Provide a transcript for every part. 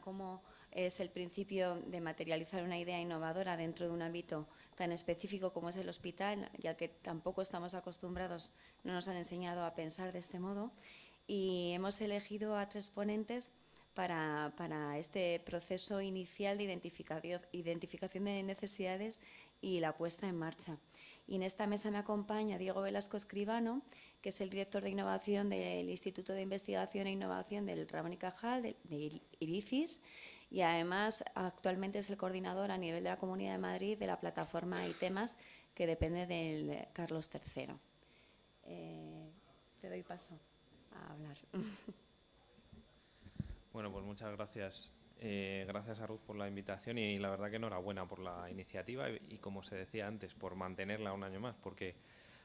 cómo es el principio de materializar una idea innovadora dentro de un ámbito tan específico como es el hospital, y al que tampoco estamos acostumbrados, no nos han enseñado a pensar de este modo. Y hemos elegido a 3 ponentes para este proceso inicial de identificación de necesidades y la puesta en marcha. Y en esta mesa me acompaña Diego Velasco Escribano, que es el director de innovación del Instituto de Investigación e Innovación del Ramón y Cajal, de IRICIS, y además actualmente es el coordinador a nivel de la Comunidad de Madrid de la plataforma ITemas, que depende del Carlos III. Te doy paso a hablar. Bueno, pues muchas gracias. Gracias a Ruth por la invitación y la verdad que enhorabuena por la iniciativa y como se decía antes, por mantenerla un año más, porque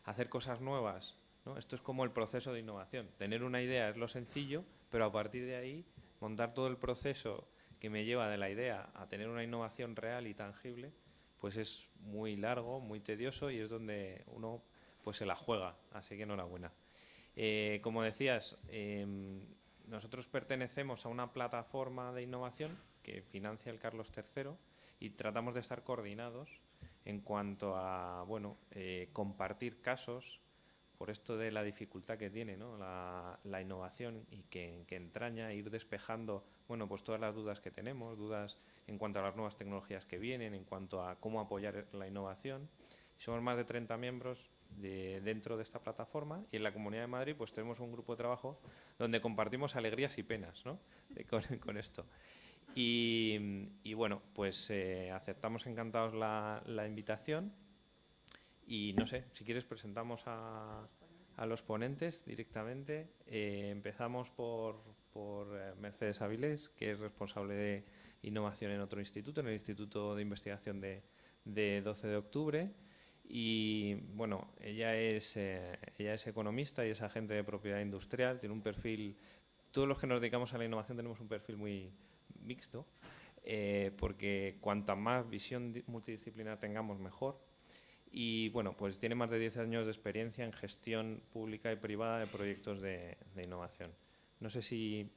hacer cosas nuevas, ¿no? Esto es como el proceso de innovación. Tener una idea es lo sencillo, pero a partir de ahí montar todo el proceso que me lleva de la idea a tener una innovación real y tangible, pues es muy largo, muy tedioso y es donde uno pues se la juega. Así que enhorabuena. Como decías, nosotros pertenecemos a una plataforma de innovación que financia el Carlos III y tratamos de estar coordinados en cuanto a compartir casos por esto de la dificultad que tiene, ¿no? la innovación y que entraña ir despejando pues todas las dudas que tenemos, dudas en cuanto a las nuevas tecnologías que vienen, en cuanto a cómo apoyar la innovación. Somos más de 30 miembros dentro de esta plataforma y en la Comunidad de Madrid pues tenemos un grupo de trabajo donde compartimos alegrías y penas, ¿no? con esto. Y bueno, pues aceptamos encantados la invitación y no sé, si quieres presentamos a los ponentes directamente. Empezamos por Mercedes Avilés, que es responsable de innovación en otro instituto, en el Instituto de Investigación de 12 de octubre. Y bueno, ella es economista y es agente de propiedad industrial, tiene un perfil, todos los que nos dedicamos a la innovación tenemos un perfil muy mixto, porque cuanta más visión multidisciplinar tengamos, mejor. Y bueno, pues tiene más de 10 años de experiencia en gestión pública y privada de proyectos de innovación. No sé si...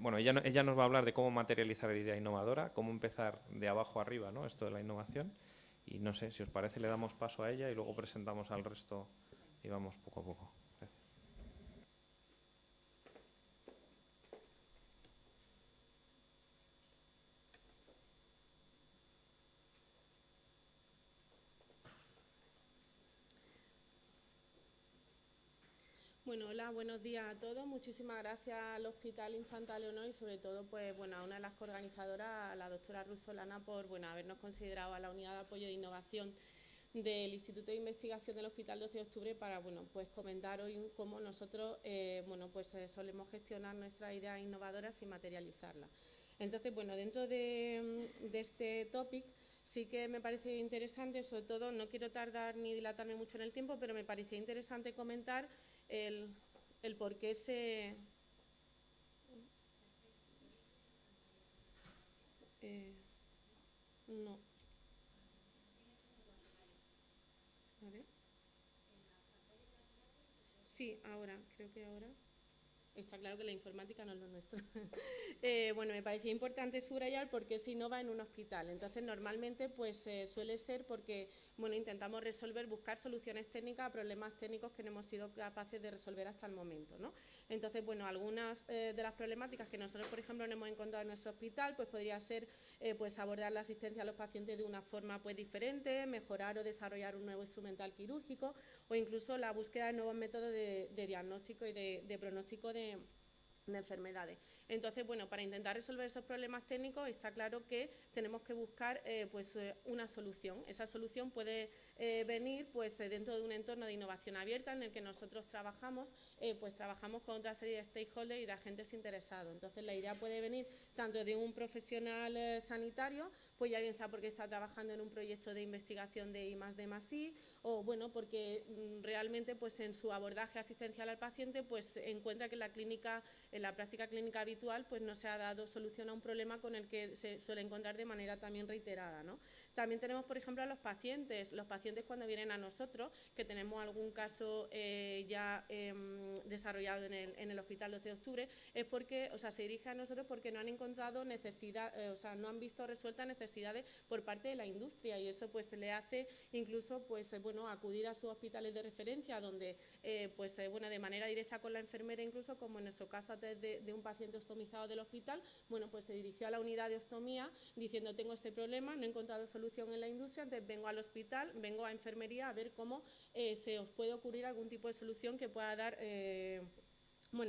bueno, ella nos va a hablar de cómo materializar la idea innovadora, cómo empezar de abajo arriba, ¿no? Esto de la innovación. Y no sé, si os parece, le damos paso a ella y luego presentamos al resto y vamos poco a poco. Gracias. Bueno, hola, buenos días a todos. Muchísimas gracias al Hospital Infanta Leonor y sobre todo pues, a una de las coorganizadoras, a la doctora Ruth Solana, por habernos considerado a la Unidad de Apoyo de Innovación del Instituto de Investigación del Hospital 12 de Octubre para pues comentar hoy cómo nosotros solemos gestionar nuestras ideas innovadoras y materializarlas. Entonces, dentro de este topic sí que me parece interesante, sobre todo no quiero tardar ni dilatarme mucho en el tiempo, pero me parecía interesante comentar el por qué se... no. A ver. Sí, ahora, creo que ahora. Está claro que la informática no es lo nuestro. Me parecía importante subrayar por qué se innova en un hospital. Entonces, normalmente pues suele ser porque intentamos buscar soluciones técnicas a problemas técnicos que no hemos sido capaces de resolver hasta el momento, ¿no? Entonces, algunas de las problemáticas que nosotros, por ejemplo, no hemos encontrado en nuestro hospital, pues podría ser abordar la asistencia a los pacientes de una forma diferente, mejorar o desarrollar un nuevo instrumental quirúrgico o incluso la búsqueda de nuevos métodos de diagnóstico y de pronóstico de enfermedades. Entonces, para intentar resolver esos problemas técnicos está claro que tenemos que buscar una solución. Esa solución puede venir dentro de un entorno de innovación abierta en el que nosotros trabajamos con otra serie de stakeholders y de agentes interesados. Entonces, la idea puede venir tanto de un profesional sanitario, pues ya bien sea porque está trabajando en un proyecto de investigación de I+D+I o porque realmente en su abordaje asistencial al paciente encuentra que la clínica la práctica clínica habitual pues no se ha dado solución a un problema con el que se suele encontrar de manera también reiterada, ¿no? También tenemos, por ejemplo, a los pacientes cuando vienen a nosotros, que tenemos algún caso ya desarrollado en el Hospital 12 de Octubre, es porque, se dirigen a nosotros porque no han encontrado necesidad, no han visto resueltas necesidades por parte de la industria, y eso pues le hace incluso acudir a sus hospitales de referencia, donde de manera directa con la enfermera, incluso como en nuestro caso de un paciente ostomizado del hospital, pues se dirigió a la unidad de ostomía diciendo: tengo este problema, no he encontrado solución en la industria, entonces vengo al hospital, vengo a enfermería a ver cómo se os puede ocurrir algún tipo de solución que pueda dar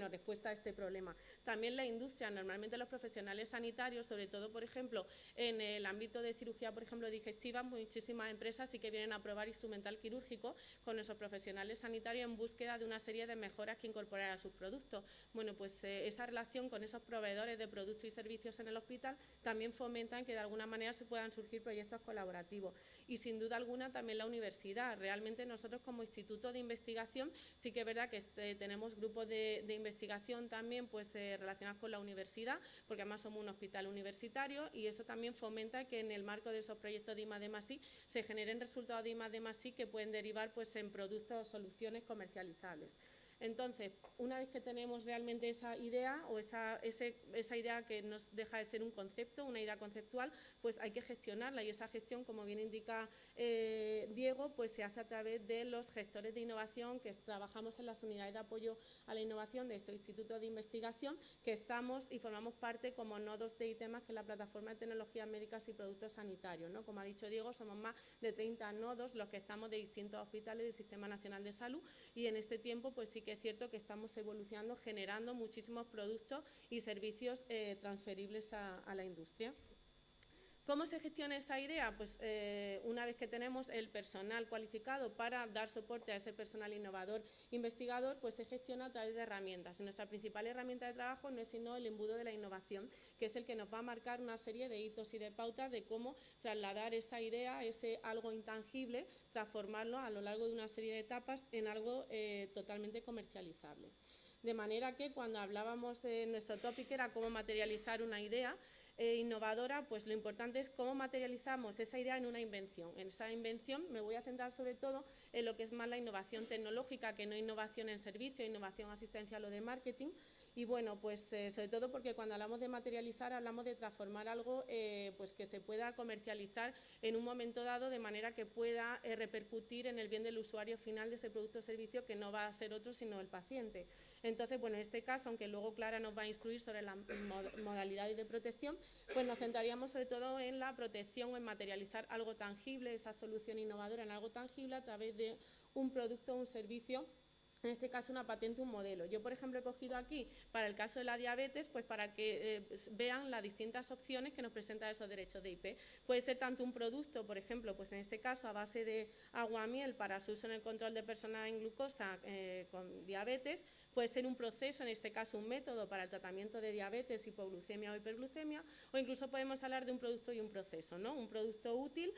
respuesta a este problema. También la industria, normalmente los profesionales sanitarios, sobre todo, por ejemplo, en el ámbito de cirugía, por ejemplo, digestiva, muchísimas empresas sí que vienen a probar instrumental quirúrgico con esos profesionales sanitarios en búsqueda de una serie de mejoras que incorporar a sus productos. Esa relación con esos proveedores de productos y servicios en el hospital también fomentan que de alguna manera se puedan surgir proyectos colaborativos. Y sin duda alguna también la universidad. Realmente nosotros como instituto de investigación sí que es verdad que tenemos grupos de investigación también relacionados con la universidad, porque además somos un hospital universitario, y eso también fomenta que en el marco de esos proyectos de I+D+I se generen resultados de I+D+I que pueden derivar en productos o soluciones comercializables. Entonces, una vez que tenemos realmente esa idea o esa idea que nos deja de ser un concepto, una idea conceptual, pues hay que gestionarla, y esa gestión, como bien indica Diego, pues se hace a través de los gestores de innovación que trabajamos en las unidades de apoyo a la innovación de este instituto de investigación, que estamos y formamos parte como nodos de ITEMAS, que es la plataforma de tecnologías médicas y productos sanitarios, ¿no? Como ha dicho Diego, somos más de 30 nodos los que estamos de distintos hospitales del Sistema Nacional de Salud, y en este tiempo pues sí que es cierto que estamos evolucionando, generando muchísimos productos y servicios transferibles a la industria. ¿Cómo se gestiona esa idea? Pues una vez que tenemos el personal cualificado para dar soporte a ese personal innovador investigador, pues se gestiona a través de herramientas. Nuestra principal herramienta de trabajo no es sino el embudo de la innovación, que es el que nos va a marcar una serie de hitos y de pautas de cómo trasladar esa idea, ese algo intangible, transformarlo a lo largo de una serie de etapas en algo totalmente comercializable. De manera que cuando hablábamos, nuestro tópico era cómo materializar una idea innovadora, pues lo importante es cómo materializamos esa idea en una invención. En esa invención me voy a centrar sobre todo en lo que es más la innovación tecnológica, que no innovación en servicio, innovación asistencial o de marketing. Y sobre todo porque cuando hablamos de materializar, hablamos de transformar algo que se pueda comercializar en un momento dado, de manera que pueda repercutir en el bien del usuario final de ese producto o servicio, que no va a ser otro sino el paciente. Entonces, en este caso, aunque luego Clara nos va a instruir sobre las modalidades de protección, pues nos centraríamos sobre todo en la protección o en materializar algo tangible, esa solución innovadora en algo tangible a través de un producto o un servicio. En este caso, una patente, un modelo. Yo, por ejemplo, he cogido aquí, para el caso de la diabetes, pues para que vean las distintas opciones que nos presentan esos derechos de IP. Puede ser tanto un producto, por ejemplo, pues en este caso a base de aguamiel para su uso en el control de personas en glucosa con diabetes. Puede ser un proceso, en este caso un método para el tratamiento de diabetes, hipoglucemia o hiperglucemia, o incluso podemos hablar de un producto y un proceso, ¿no? Un producto útil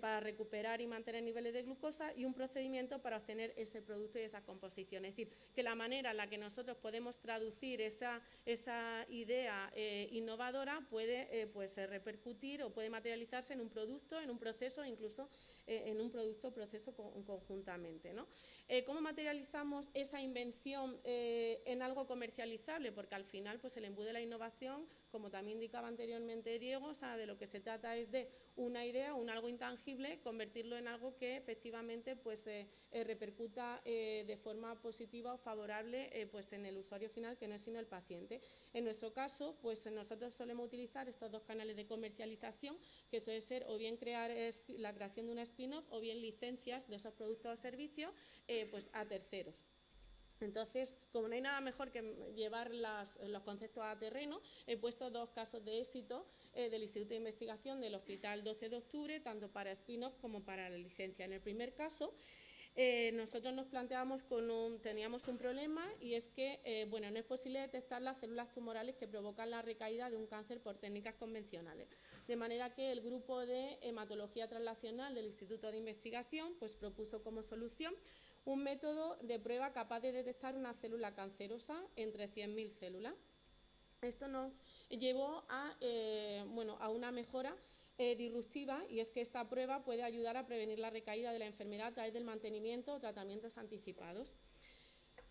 para recuperar y mantener niveles de glucosa, y un procedimiento para obtener ese producto y esa composición. Es decir, que la manera en la que nosotros podemos traducir esa idea innovadora puede repercutir o puede materializarse en un producto, en un proceso, incluso en un producto o proceso conjuntamente, ¿no? ¿Cómo materializamos esa invención en algo comercializable? Porque al final el embudo de la innovación, como también indicaba anteriormente Diego, de lo que se trata es de una idea, un algo intangible, convertirlo en algo que efectivamente repercuta de forma positiva o favorable en el usuario final, que no es sino el paciente. En nuestro caso, nosotros solemos utilizar estos dos canales de comercialización, que suele ser o bien la creación de una spin-off o bien licencias de esos productos o servicios a terceros. Entonces, como no hay nada mejor que llevar los conceptos a terreno, he puesto dos casos de éxito del Instituto de Investigación del Hospital 12 de Octubre, tanto para spin-off como para la licencia. En el primer caso, nosotros nos planteábamos teníamos un problema, y es que no es posible detectar las células tumorales que provocan la recaída de un cáncer por técnicas convencionales. De manera que el grupo de hematología translacional del Instituto de Investigación propuso como solución un método de prueba capaz de detectar una célula cancerosa entre 100.000 células. esto nos llevó a, a una mejora disruptiva, y es que esta prueba puede ayudar a prevenir la recaída de la enfermedad a través del mantenimiento o tratamientos anticipados.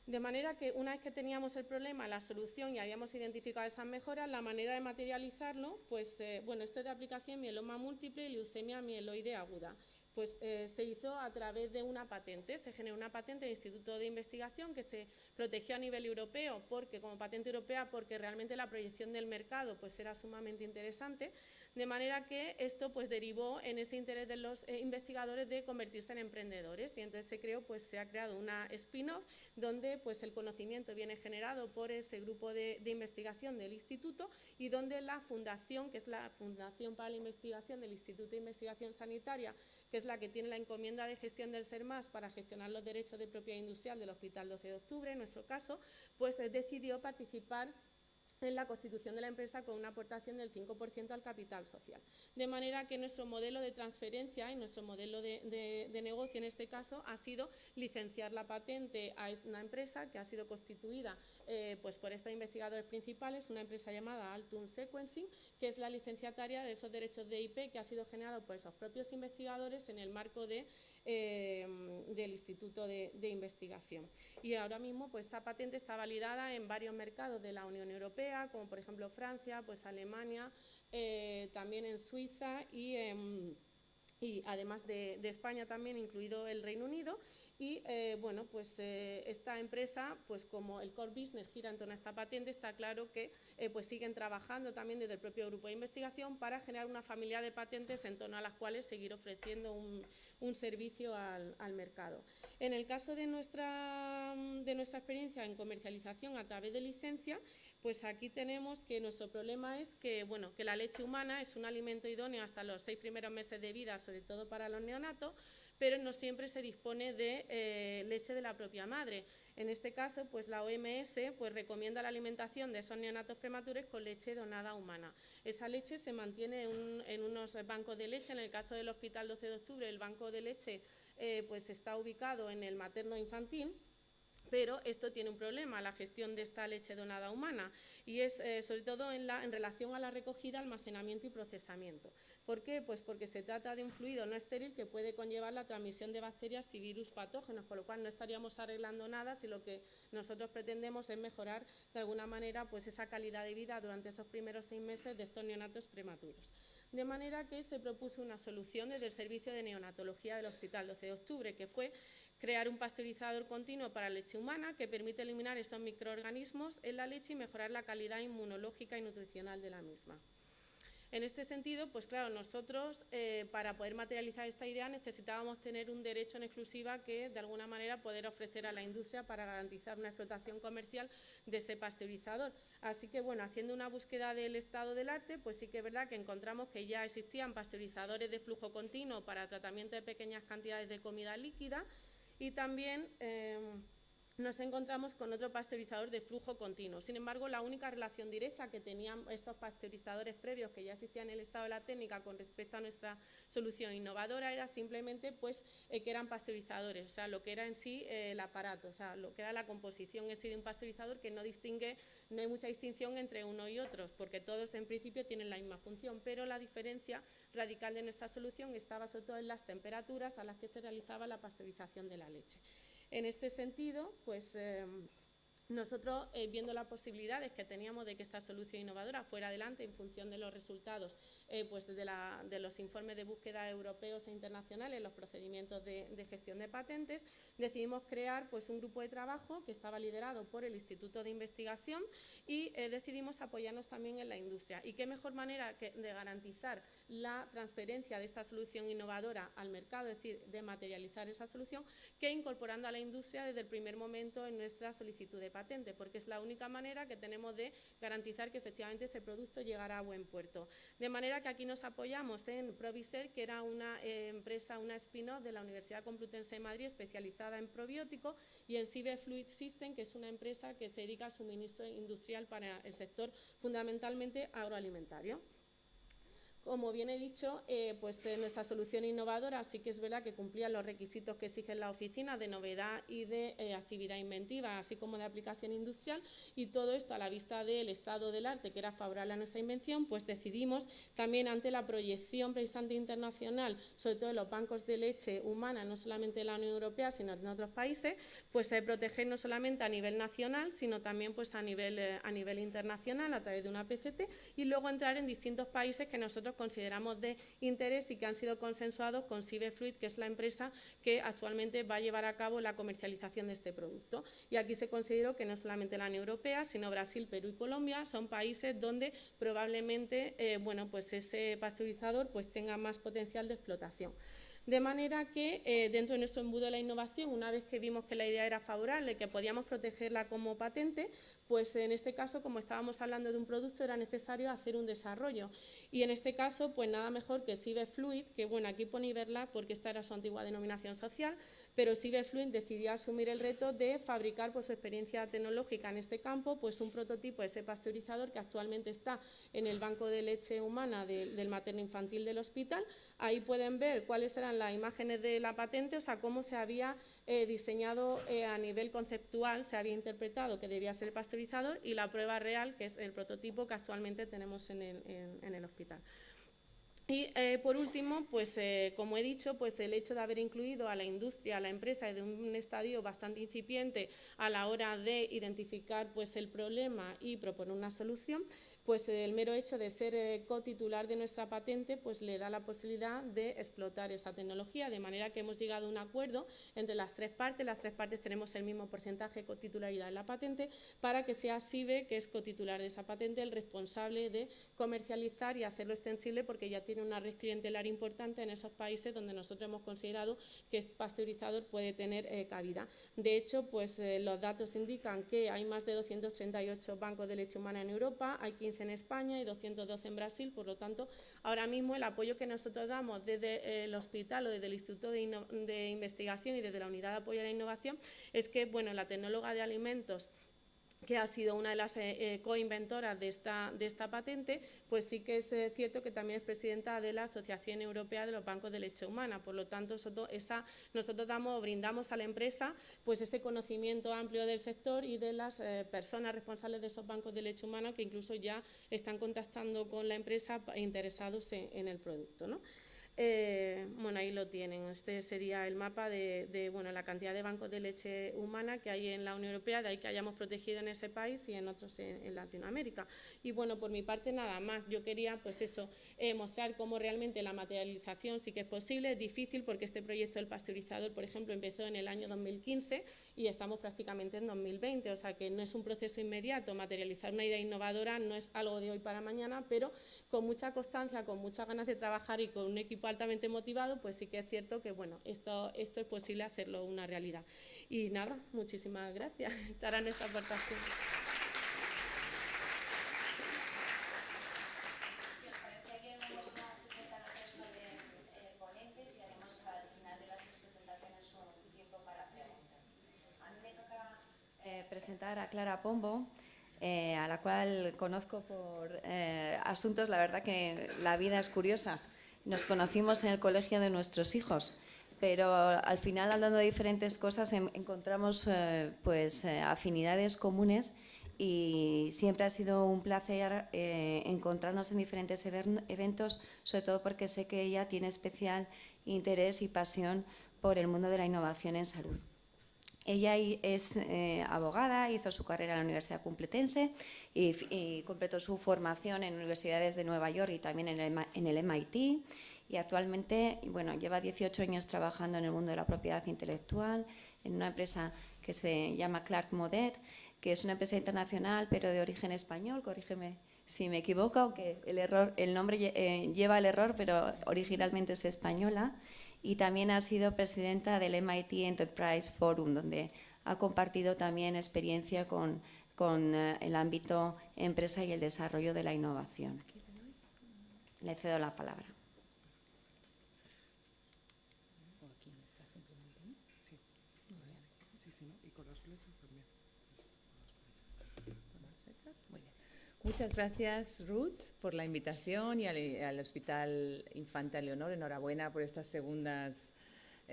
De manera que una vez que teníamos el problema, la solución y habíamos identificado esas mejoras, la manera de materializarlo, pues esto es de aplicación en mieloma múltiple y leucemia mieloide aguda. Pues se hizo a través de una patente, se generó una patente del Instituto de Investigación que se protegió a nivel europeo como patente europea, porque realmente la proyección del mercado pues era sumamente interesante, de manera que esto pues derivó en ese interés de los investigadores de convertirse en emprendedores, y entonces se ha creado una spin-off donde pues el conocimiento viene generado por ese grupo de investigación del instituto, y donde la fundación, que es la Fundación para la Investigación del Instituto de Investigación Sanitaria, que es la que tiene la encomienda de gestión del SERMAS para gestionar los derechos de propiedad industrial del Hospital 12 de Octubre, en nuestro caso, pues decidió participar en la constitución de la empresa con una aportación del 5% al capital social. De manera que nuestro modelo de transferencia y nuestro modelo de negocio en este caso ha sido licenciar la patente a una empresa que ha sido constituida por estos investigadores principales, una empresa llamada Altum Sequencing, que es la licenciataria de esos derechos de IP que ha sido generado por esos propios investigadores en el marco del Instituto de Investigación. Y ahora mismo pues esa patente está validada en varios mercados de la Unión Europea, como por ejemplo Francia, pues Alemania, también en Suiza y además de España también, incluido el Reino Unido. Y esta empresa, pues como el core business gira en torno a esta patente, está claro que pues siguen trabajando también desde el propio grupo de investigación para generar una familia de patentes en torno a las cuales seguir ofreciendo un servicio al mercado. En el caso de nuestra experiencia en comercialización a través de licencia, pues aquí tenemos que nuestro problema es que la leche humana es un alimento idóneo hasta los 6 primeros meses de vida, sobre todo para los neonatos, pero no siempre se dispone de leche de la propia madre. En este caso, pues la OMS pues recomienda la alimentación de esos neonatos prematuros con leche donada humana. Esa leche se mantiene en unos bancos de leche. En el caso del Hospital 12 de Octubre, el banco de leche pues está ubicado en el materno infantil. Pero esto tiene un problema, la gestión de esta leche donada humana, y es sobre todo en relación a la recogida, almacenamiento y procesamiento. ¿Por qué? Pues porque se trata de un fluido no estéril que puede conllevar la transmisión de bacterias y virus patógenos, con lo cual no estaríamos arreglando nada si lo que nosotros pretendemos es mejorar de alguna manera pues esa calidad de vida durante esos primeros 6 meses de estos neonatos prematuros. De manera que se propuso una solución desde el Servicio de Neonatología del Hospital 12 de Octubre, que fue crear un pasteurizador continuo para leche humana que permite eliminar estos microorganismos en la leche y mejorar la calidad inmunológica y nutricional de la misma. En este sentido, pues claro, nosotros para poder materializar esta idea necesitábamos tener un derecho en exclusiva que de alguna manera poder ofrecer a la industria para garantizar una explotación comercial de ese pasteurizador. Así que haciendo una búsqueda del estado del arte, pues sí que es verdad que encontramos que ya existían pasteurizadores de flujo continuo para tratamiento de pequeñas cantidades de comida líquida, y también nos encontramos con otro pasteurizador de flujo continuo. Sin embargo, la única relación directa que tenían estos pasteurizadores previos que ya existían en el estado de la técnica con respecto a nuestra solución innovadora era simplemente que eran pasteurizadores, o sea, lo que era en sí el aparato, o sea, lo que era la composición en sí de un pasteurizador, que no hay mucha distinción entre uno y otros, porque todos en principio tienen la misma función, pero la diferencia radical de nuestra solución estaba sobre todo en las temperaturas a las que se realizaba la pasteurización de la leche. En este sentido, pues nosotros, viendo las posibilidades que teníamos de que esta solución innovadora fuera adelante en función de los resultados de los informes de búsqueda europeos e internacionales, los procedimientos de gestión de patentes, decidimos crear pues un grupo de trabajo que estaba liderado por el Instituto de Investigación, y decidimos apoyarnos también en la industria. ¿Y qué mejor manera de garantizar la transferencia de esta solución innovadora al mercado, es decir, de materializar esa solución, que incorporando a la industria desde el primer momento en nuestra solicitud de patente, porque es la única manera que tenemos de garantizar que efectivamente ese producto llegará a buen puerto. De manera que aquí nos apoyamos en Proviser, que era una empresa, una spin-off de la Universidad Complutense de Madrid especializada en probióticos, y en Cibe Fluid System, que es una empresa que se dedica al suministro industrial para el sector fundamentalmente agroalimentario. Como bien he dicho, nuestra solución innovadora sí que es verdad que cumplía los requisitos que exigen la oficina de novedad y de actividad inventiva, así como de aplicación industrial, y todo esto a la vista del estado del arte, que era favorable a nuestra invención, pues decidimos también ante la proyección precisamente internacional, sobre todo en los bancos de leche humana, no solamente en la Unión Europea, sino en otros países, pues proteger no solamente a nivel nacional, sino también pues a nivel internacional a través de una PCT, y luego entrar en distintos países que nosotros consideramos de interés y que han sido consensuados con Cibefluid, que es la empresa que actualmente va a llevar a cabo la comercialización de este producto. Y aquí se consideró que no solamente la Unión Europea, sino Brasil, Perú y Colombia son países donde probablemente ese pasteurizador pues tenga más potencial de explotación. De manera que dentro de nuestro embudo de la innovación, una vez que vimos que la idea era favorable, que podíamos protegerla como patente, pues en este caso, como estábamos hablando de un producto, era necesario hacer un desarrollo. Y en este caso, pues nada mejor que Cibefluid, que bueno, aquí pone Iberlab porque esta era su antigua denominación social, pero Cibefluid decidió asumir el reto de fabricar por su experiencia tecnológica en este campo, pues un prototipo de ese pasteurizador que actualmente está en el banco de leche humana del materno infantil del hospital. Ahí pueden ver cuáles eran las imágenes de la patente, o sea, cómo se había diseñado a nivel conceptual, se había interpretado que debía ser pasteurizador, y la prueba real, que es el prototipo que actualmente tenemos en el hospital. Y por último, pues como he dicho, pues el hecho de haber incluido a la industria, a la empresa de un estadio bastante incipiente a la hora de identificar pues el problema y proponer una solución, pues el mero hecho de ser cotitular de nuestra patente pues le da la posibilidad de explotar esa tecnología, de manera que hemos llegado a un acuerdo entre las tres partes tenemos el mismo porcentaje de cotitularidad en la patente, para que sea CIBE, que es cotitular de esa patente, el responsable de comercializar y hacerlo extensible, porque ya tiene una red clientelar importante en esos países donde nosotros hemos considerado que el pasteurizador puede tener cabida. De hecho, pues los datos indican que hay más de 238 bancos de leche humana en Europa, hay 15 en España y 212 en Brasil. Por lo tanto, ahora mismo el apoyo que nosotros damos desde el hospital o desde el Instituto de Investigación y desde la Unidad de Apoyo a la Innovación es que, bueno, la tecnóloga de alimentos, que ha sido una de las coinventoras de esta patente, pues sí que es cierto que también es presidenta de la Asociación Europea de los Bancos de Leche Humana. Por lo tanto, nosotros brindamos a la empresa pues ese conocimiento amplio del sector y de las personas responsables de esos bancos de leche humana, que incluso ya están contactando con la empresa interesados en el producto, ¿no? Bueno, ahí lo tienen. Este sería el mapa de la cantidad de bancos de leche humana que hay en la Unión Europea, de ahí que hayamos protegido en ese país y en otros en Latinoamérica. Y bueno, por mi parte nada más. Yo quería pues eso, mostrar cómo realmente la materialización sí que es posible. Es difícil porque este proyecto del pasteurizador, por ejemplo, empezó en el año 2015 y estamos prácticamente en 2020, o sea que no es un proceso inmediato. Materializar una idea innovadora no es algo de hoy para mañana, pero con mucha constancia, con muchas ganas de trabajar y con un equipo altamente motivado, pues sí que es cierto que bueno, esto es posible hacerlo una realidad. Y nada, muchísimas gracias. Esta era nuestra aportación. Si os parece que vamos a presentar al resto de ponentes y haremos al final de las tres presentaciones un tiempo para preguntas. A mí me toca presentar a Clara Pombo, a la cual conozco por asuntos, la verdad que la vida es curiosa. Nos conocimos en el colegio de nuestros hijos, pero al final, hablando de diferentes cosas, encontramos afinidades comunes, y siempre ha sido un placer encontrarnos en diferentes eventos, sobre todo porque sé que ella tiene especial interés y pasión por el mundo de la innovación en salud. Ella es abogada, hizo su carrera en la Universidad Complutense y completó su formación en universidades de Nueva York y también en el MIT. Y actualmente lleva 18 años trabajando en el mundo de la propiedad intelectual en una empresa que se llama Clark Modet, que es una empresa internacional pero de origen español. Corrígeme si me equivoco, aunque el nombre lleva el error, pero originalmente es española. Y también ha sido presidenta del MIT Enterprise Forum, donde ha compartido también experiencia con el ámbito empresa y el desarrollo de la innovación. Le cedo la palabra. Muchas gracias, Ruth, por la invitación y al Hospital Infanta Leonor. Enhorabuena por estas segundas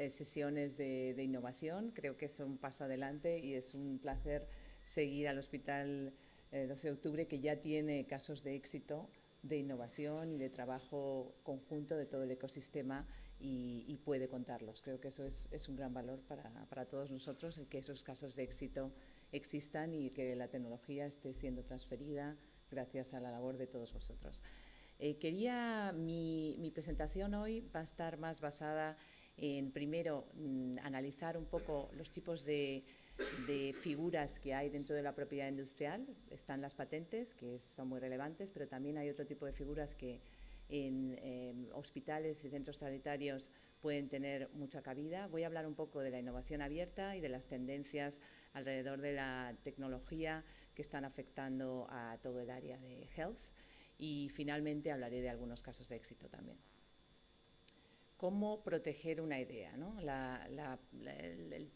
sesiones de innovación. Creo que es un paso adelante y es un placer seguir al Hospital 12 de Octubre, que ya tiene casos de éxito de innovación y de trabajo conjunto de todo el ecosistema y puede contarlos. Creo que eso es un gran valor para todos nosotros, el que esos casos de éxito existan y que la tecnología esté siendo transferida gracias a la labor de todos vosotros. Mi presentación hoy va a estar más basada en, primero, analizar un poco los tipos de figuras que hay dentro de la propiedad industrial. Están las patentes, que son muy relevantes, pero también hay otro tipo de figuras que en hospitales y centros sanitarios pueden tener mucha cabida. Voy a hablar un poco de la innovación abierta y de las tendencias alrededor de la tecnología que están afectando a todo el área de health, y finalmente hablaré de algunos casos de éxito también. ¿Cómo proteger una idea, ¿no? El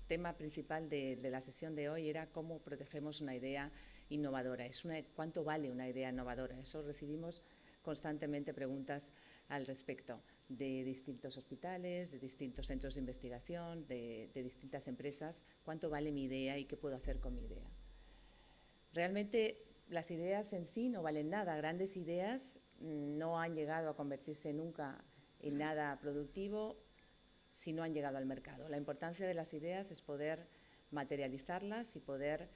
tema principal de la sesión de hoy era cómo protegemos una idea innovadora. ¿Cuánto vale una idea innovadora? Eso recibimos constantemente preguntas al respecto de distintos hospitales, de distintos centros de investigación, de distintas empresas. ¿Cuánto vale mi idea y qué puedo hacer con mi idea? Realmente las ideas en sí no valen nada. Grandes ideas no han llegado a convertirse nunca en nada productivo si no han llegado al mercado. La importancia de las ideas es poder materializarlas y poder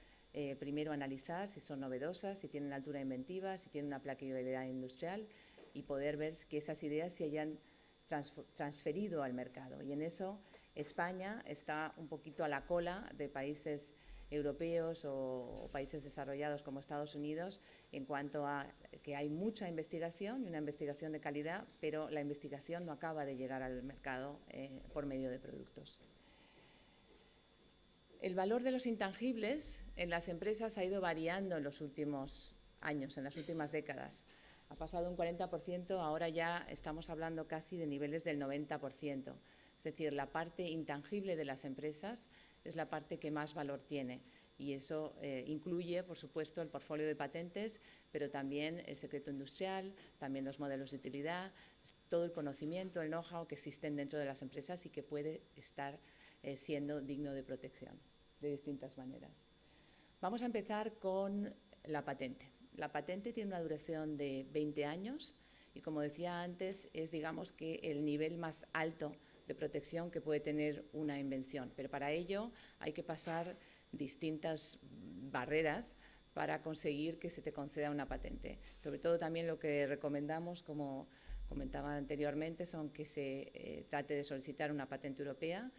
primero analizar si son novedosas, si tienen altura inventiva, si tienen una aplicabilidad industrial, y poder ver que esas ideas se hayan transferido al mercado. Y en eso España está un poquito a la cola de países europeos o países desarrollados como Estados Unidos, en cuanto a que hay mucha investigación y una investigación de calidad, pero la investigación no acaba de llegar al mercado por medio de productos. El valor de los intangibles en las empresas ha ido variando en los últimos años, en las últimas décadas. Ha pasado un 40%, ahora ya estamos hablando casi de niveles del 90%. Es decir, la parte intangible de las empresas es la parte que más valor tiene, y eso incluye, por supuesto, el portfolio de patentes, pero también el secreto industrial, también los modelos de utilidad, todo el conocimiento, el know-how que existen dentro de las empresas y que puede estar siendo digno de protección de distintas maneras. Vamos a empezar con la patente. La patente tiene una duración de 20 años y, como decía antes, es, digamos, que el nivel más alto de protección que puede tener una invención. Pero para ello hay que pasar distintas barreras para conseguir que se te conceda una patente. Sobre todo también lo que recomendamos, como comentaba anteriormente, son que se trate de solicitar una patente europea,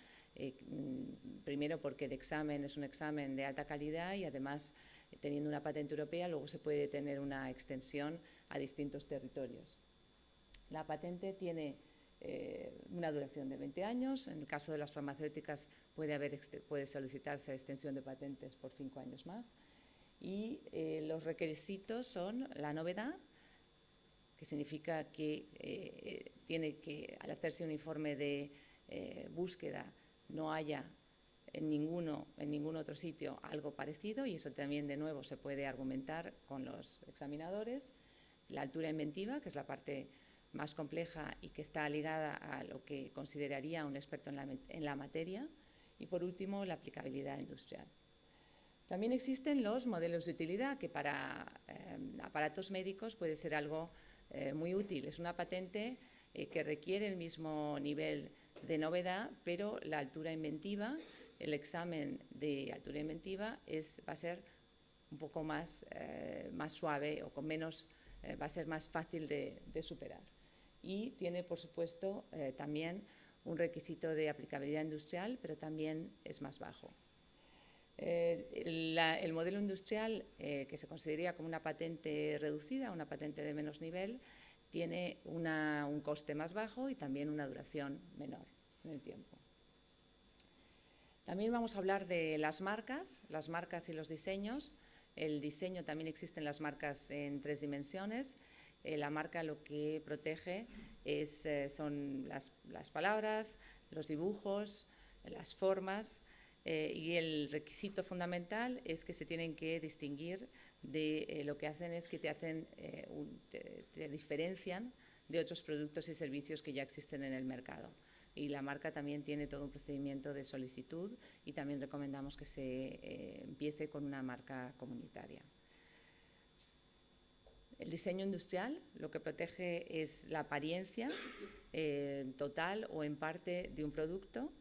primero porque el examen es un examen de alta calidad y además, teniendo una patente europea, luego se puede tener una extensión a distintos territorios. La patente tiene una duración de 20 años. En el caso de las farmacéuticas puede solicitarse extensión de patentes por 5 años más. Y los requisitos son la novedad, que significa que tiene que, al hacerse un informe de búsqueda, no haya en ningún otro sitio algo parecido, y eso también, de nuevo, se puede argumentar con los examinadores. La altura inventiva, que es la parte más compleja y que está ligada a lo que consideraría un experto en la materia. Y, por último, la aplicabilidad industrial. También existen los modelos de utilidad, que para aparatos médicos puede ser algo muy útil. Es una patente que requiere el mismo nivel de novedad, pero la altura inventiva, el examen de altura inventiva va a ser un poco más suave o con menos, va a ser más fácil de superar. Y tiene, por supuesto, también un requisito de aplicabilidad industrial, pero también es más bajo. El modelo industrial, que se consideraría como una patente reducida, una patente de menos nivel, tiene un coste más bajo y también una duración menor en el tiempo. También vamos a hablar de las marcas y los diseños. El diseño, también existen las marcas en 3 dimensiones. La marca lo que protege son las palabras, los dibujos, las formas, y el requisito fundamental es que se tienen que distinguir lo que hacen es que te diferencian de otros productos y servicios que ya existen en el mercado. Y la marca también tiene todo un procedimiento de solicitud y también recomendamos que se empiece con una marca comunitaria. El diseño industrial lo que protege es la apariencia total o en parte de un producto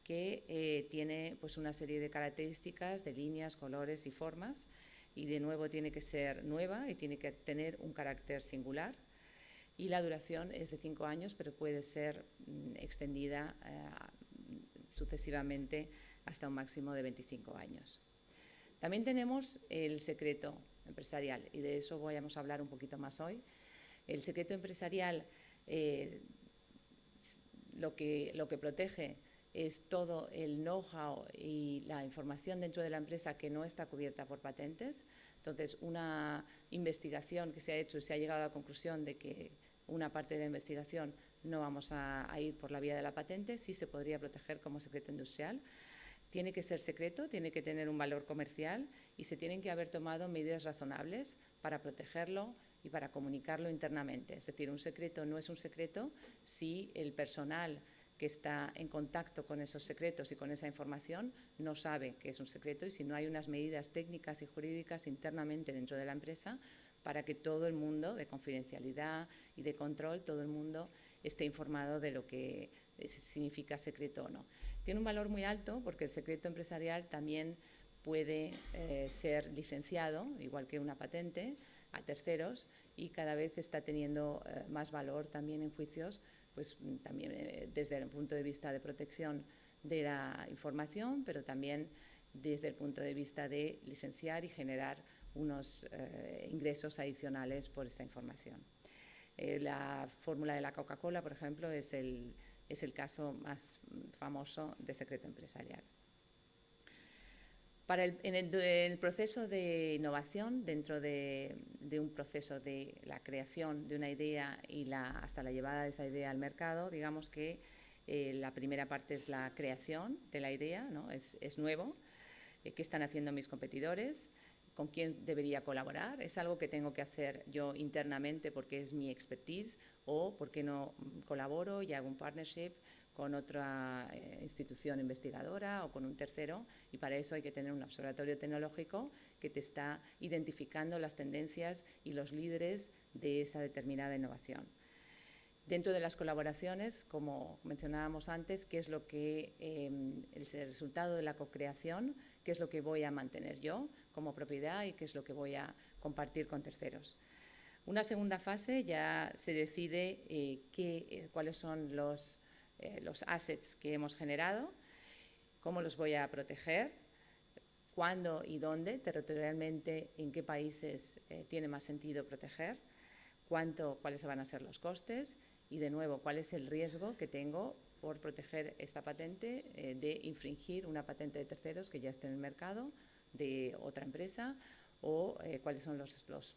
que tiene pues, una serie de características, de líneas, colores y formas, y de nuevo tiene que ser nueva y tiene que tener un carácter singular. Y la duración es de 5 años, pero puede ser extendida sucesivamente hasta un máximo de 25 años. También tenemos el secreto empresarial, y de eso vamos a hablar un poquito más hoy. El secreto empresarial lo que protege es todo el know-how y la información dentro de la empresa que no está cubierta por patentes. Entonces, una investigación que se ha hecho y se ha llegado a la conclusión de que una parte de la investigación no vamos a ir por la vía de la patente, sí se podría proteger como secreto industrial. Tiene que ser secreto, tiene que tener un valor comercial y se tienen que haber tomado medidas razonables para protegerlo y para comunicarlo internamente. Es decir, un secreto no es un secreto si el personal que está en contacto con esos secretos y con esa información no sabe que es un secreto y si no hay unas medidas técnicas y jurídicas internamente dentro de la empresa para que todo el mundo, de confidencialidad y de control, todo el mundo esté informado de lo que significa secreto o no. Tiene un valor muy alto porque el secreto empresarial también puede ser licenciado, igual que una patente, a terceros y cada vez está teniendo más valor también en juicios, pues también desde el punto de vista de protección de la información, pero también desde el punto de vista de licenciar y generar unos ingresos adicionales por esta información. La fórmula de la Coca-Cola, por ejemplo, es el caso más famoso de secreto empresarial. En el proceso de innovación, dentro de un proceso de la creación de una idea y hasta la llevada de esa idea al mercado, digamos que la primera parte es la creación de la idea, ¿no? Es nuevo. ¿Qué están haciendo mis competidores? ¿Con quién debería colaborar? ¿Es algo que tengo que hacer yo internamente porque es mi expertise? ¿O por qué no colaboro y hago un partnership con otra institución investigadora o con un tercero? Y para eso hay que tener un observatorio tecnológico que te está identificando las tendencias y los líderes de esa determinada innovación. Dentro de las colaboraciones, como mencionábamos antes, ¿qué es lo que el resultado de la co-creación? ¿Qué es lo que voy a mantener yo como propiedad y qué es lo que voy a compartir con terceros? Una segunda fase ya se decide cuáles son los assets que hemos generado, cómo los voy a proteger, cuándo y dónde, territorialmente, en qué países tiene más sentido proteger, cuáles van a ser los costes y, de nuevo, cuál es el riesgo que tengo por proteger esta patente de infringir una patente de terceros que ya esté en el mercado de otra empresa o cuáles son los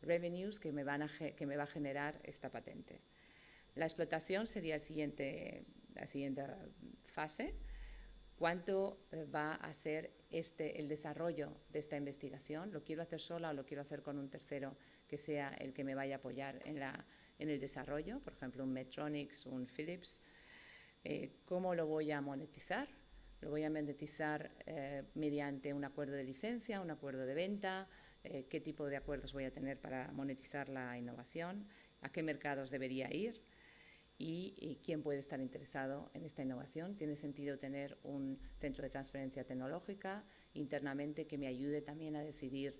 revenues que me va a generar esta patente. La explotación sería la siguiente fase. ¿Cuánto va a ser el desarrollo de esta investigación? ¿Lo quiero hacer sola o lo quiero hacer con un tercero que sea el que me vaya a apoyar en el desarrollo? Por ejemplo, un Medtronic, un Philips. ¿Cómo lo voy a monetizar? Lo voy a monetizar mediante un acuerdo de licencia, un acuerdo de venta. ¿Qué tipo de acuerdos voy a tener para monetizar la innovación? ¿A qué mercados debería ir? Y quién puede estar interesado en esta innovación. Tiene sentido tener un centro de transferencia tecnológica internamente que me ayude también a decidir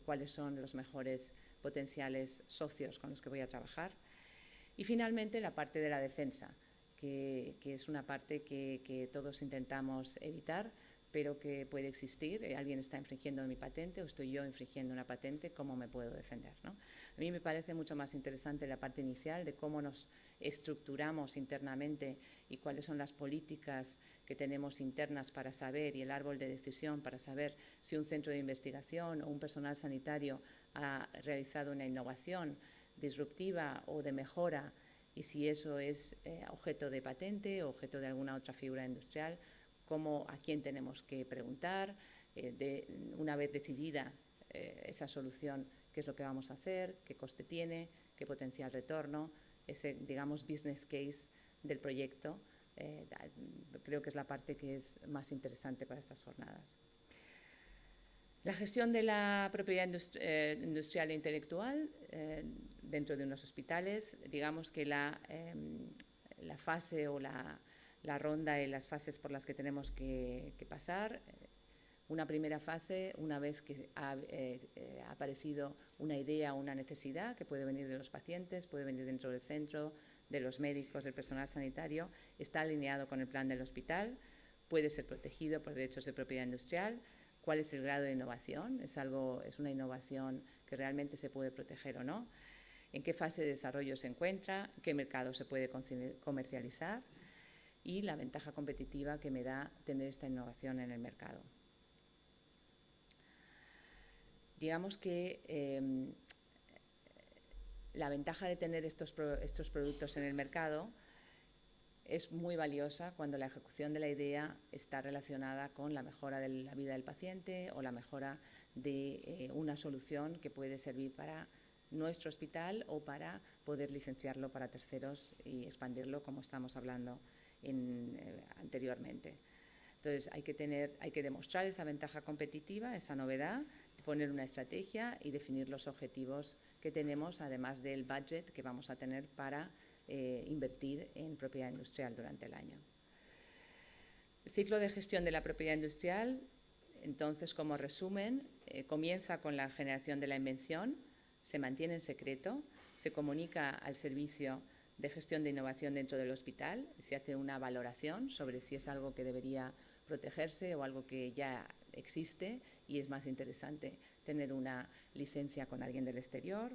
cuáles son los mejores potenciales socios con los que voy a trabajar. Y finalmente la parte de la defensa, que es una parte que todos intentamos evitar, pero que puede existir. Alguien está infringiendo mi patente o estoy yo infringiendo una patente, ¿cómo me puedo defender, ¿no? A mí me parece mucho más interesante la parte inicial de cómo nos estructuramos internamente y cuáles son las políticas que tenemos internas para saber y el árbol de decisión para saber si un centro de investigación o un personal sanitario ha realizado una innovación disruptiva o de mejora y si eso es objeto de patente o objeto de alguna otra figura industrial, a quién tenemos que preguntar. Una vez decidida esa solución, qué es lo que vamos a hacer, qué coste tiene, qué potencial retorno, ese, digamos, business case del proyecto. Creo que es la parte que es más interesante para estas jornadas. La gestión de la propiedad industrial e intelectual dentro de unos hospitales, digamos que la fase o la ronda y las fases por las que tenemos que pasar. Una primera fase, una vez que ha aparecido una idea o una necesidad que puede venir de los pacientes, puede venir dentro del centro, de los médicos, del personal sanitario, está alineado con el plan del hospital, puede ser protegido por derechos de propiedad industrial. ¿Cuál es el grado de innovación? ¿Es una innovación que realmente se puede proteger o no? ¿En qué fase de desarrollo se encuentra? ¿Qué mercado se puede comercializar? Y la ventaja competitiva que me da tener esta innovación en el mercado. Digamos que la ventaja de tener estos productos en el mercado es muy valiosa cuando la ejecución de la idea está relacionada con la mejora de la vida del paciente o la mejora de una solución que puede servir para nuestro hospital o para poder licenciarlo para terceros y expandirlo, como estamos hablando anteriormente. Entonces, hay que demostrar esa ventaja competitiva, esa novedad, poner una estrategia y definir los objetivos que tenemos, además del budget que vamos a tener para invertir en propiedad industrial durante el año. El ciclo de gestión de la propiedad industrial, entonces, como resumen, comienza con la generación de la invención, se mantiene en secreto, se comunica al servicio de gestión de innovación dentro del hospital, se hace una valoración sobre si es algo que debería protegerse o algo que ya existe y es más interesante tener una licencia con alguien del exterior.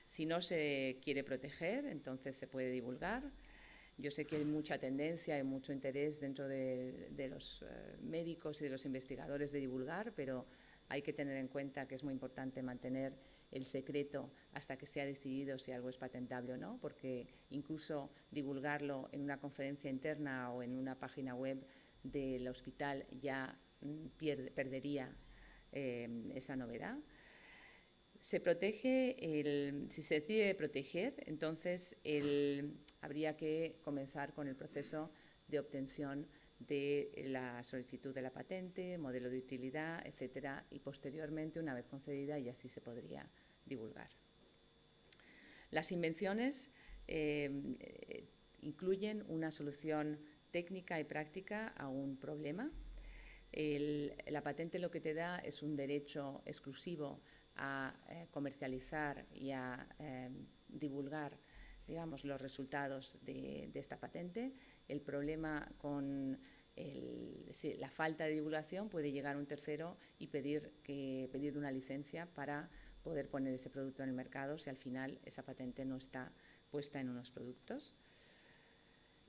Si no se quiere proteger, entonces se puede divulgar. Yo sé que hay mucha tendencia y mucho interés dentro de los médicos y de los investigadores de divulgar, pero hay que tener en cuenta que es muy importante mantener el secreto hasta que se ha decidido si algo es patentable o no, porque incluso divulgarlo en una conferencia interna o en una página web del hospital ya perdería esa novedad. Se protege, si se decide proteger, entonces habría que comenzar con el proceso de obtención de la solicitud de la patente, modelo de utilidad, etcétera, y posteriormente, una vez concedida, ya sí se podría divulgar. Las invenciones incluyen una solución técnica y práctica a un problema. La patente lo que te da es un derecho exclusivo a comercializar y a divulgar, digamos, los resultados de esta patente. El problema con la falta de divulgación puede llegar un tercero y pedir una licencia para poder poner ese producto en el mercado si al final esa patente no está puesta en unos productos.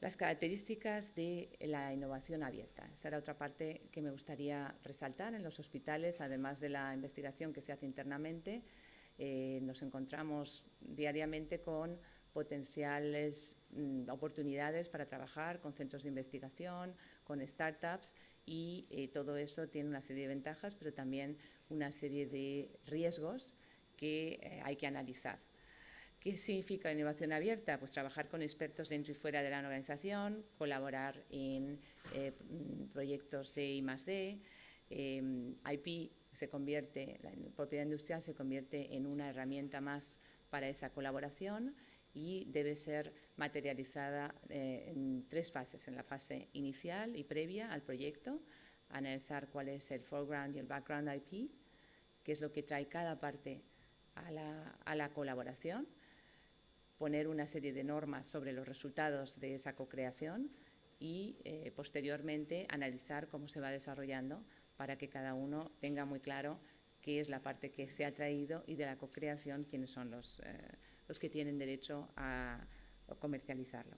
Las características de la innovación abierta. Esta era otra parte que me gustaría resaltar. En los hospitales, además de la investigación que se hace internamente, nos encontramos diariamente con potenciales oportunidades para trabajar con centros de investigación, con startups y todo eso tiene una serie de ventajas, pero también una serie de riesgos que hay que analizar. ¿Qué significa innovación abierta? Pues trabajar con expertos dentro y fuera de la organización, colaborar en proyectos de I+D, IP la propiedad industrial se convierte en una herramienta más para esa colaboración y debe ser materializada en 3 fases. En la fase inicial y previa al proyecto, analizar cuál es el foreground y el background IP, qué es lo que trae cada parte a la colaboración, poner una serie de normas sobre los resultados de esa co-creación y posteriormente analizar cómo se va desarrollando para que cada uno tenga muy claro qué es la parte que se ha traído y de la co-creación quiénes son los que tienen derecho a comercializarlo.